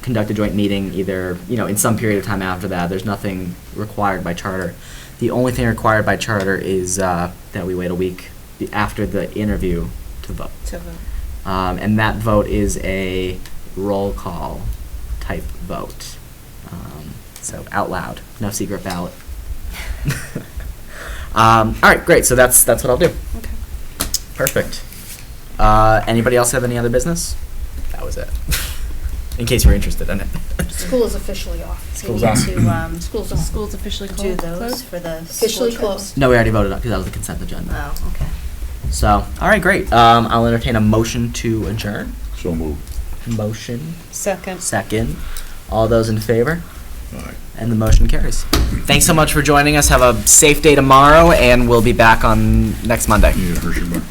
Speaker 3: conduct a joint meeting either, in some period of time after that. There's nothing required by charter. The only thing required by charter is that we wait a week after the interview to vote.
Speaker 8: To vote.
Speaker 3: And that vote is a roll call type vote. So out loud, no secret ballot. All right, great. So that's what I'll do.
Speaker 10: Okay.
Speaker 3: Perfect. Anybody else have any other business? That was it. In case you're interested in it.
Speaker 1: School is officially off.
Speaker 3: School's off.
Speaker 1: School's off.
Speaker 8: School's officially
Speaker 4: Do
Speaker 8: closed?
Speaker 4: those for the
Speaker 1: Officially
Speaker 4: school trips?
Speaker 1: closed.
Speaker 3: No, we already voted on because that was the consent agenda.
Speaker 4: Oh, okay.
Speaker 3: So, all right, great. I'll entertain a motion to adjourn.
Speaker 5: So moved.
Speaker 3: Motion,
Speaker 10: Second.
Speaker 3: second. All those in favor?
Speaker 5: Aye.
Speaker 3: And the motion carries. Thanks so much for joining us. Have a safe day tomorrow, and we'll be back on next Monday.
Speaker 5: You need a Hershey bar?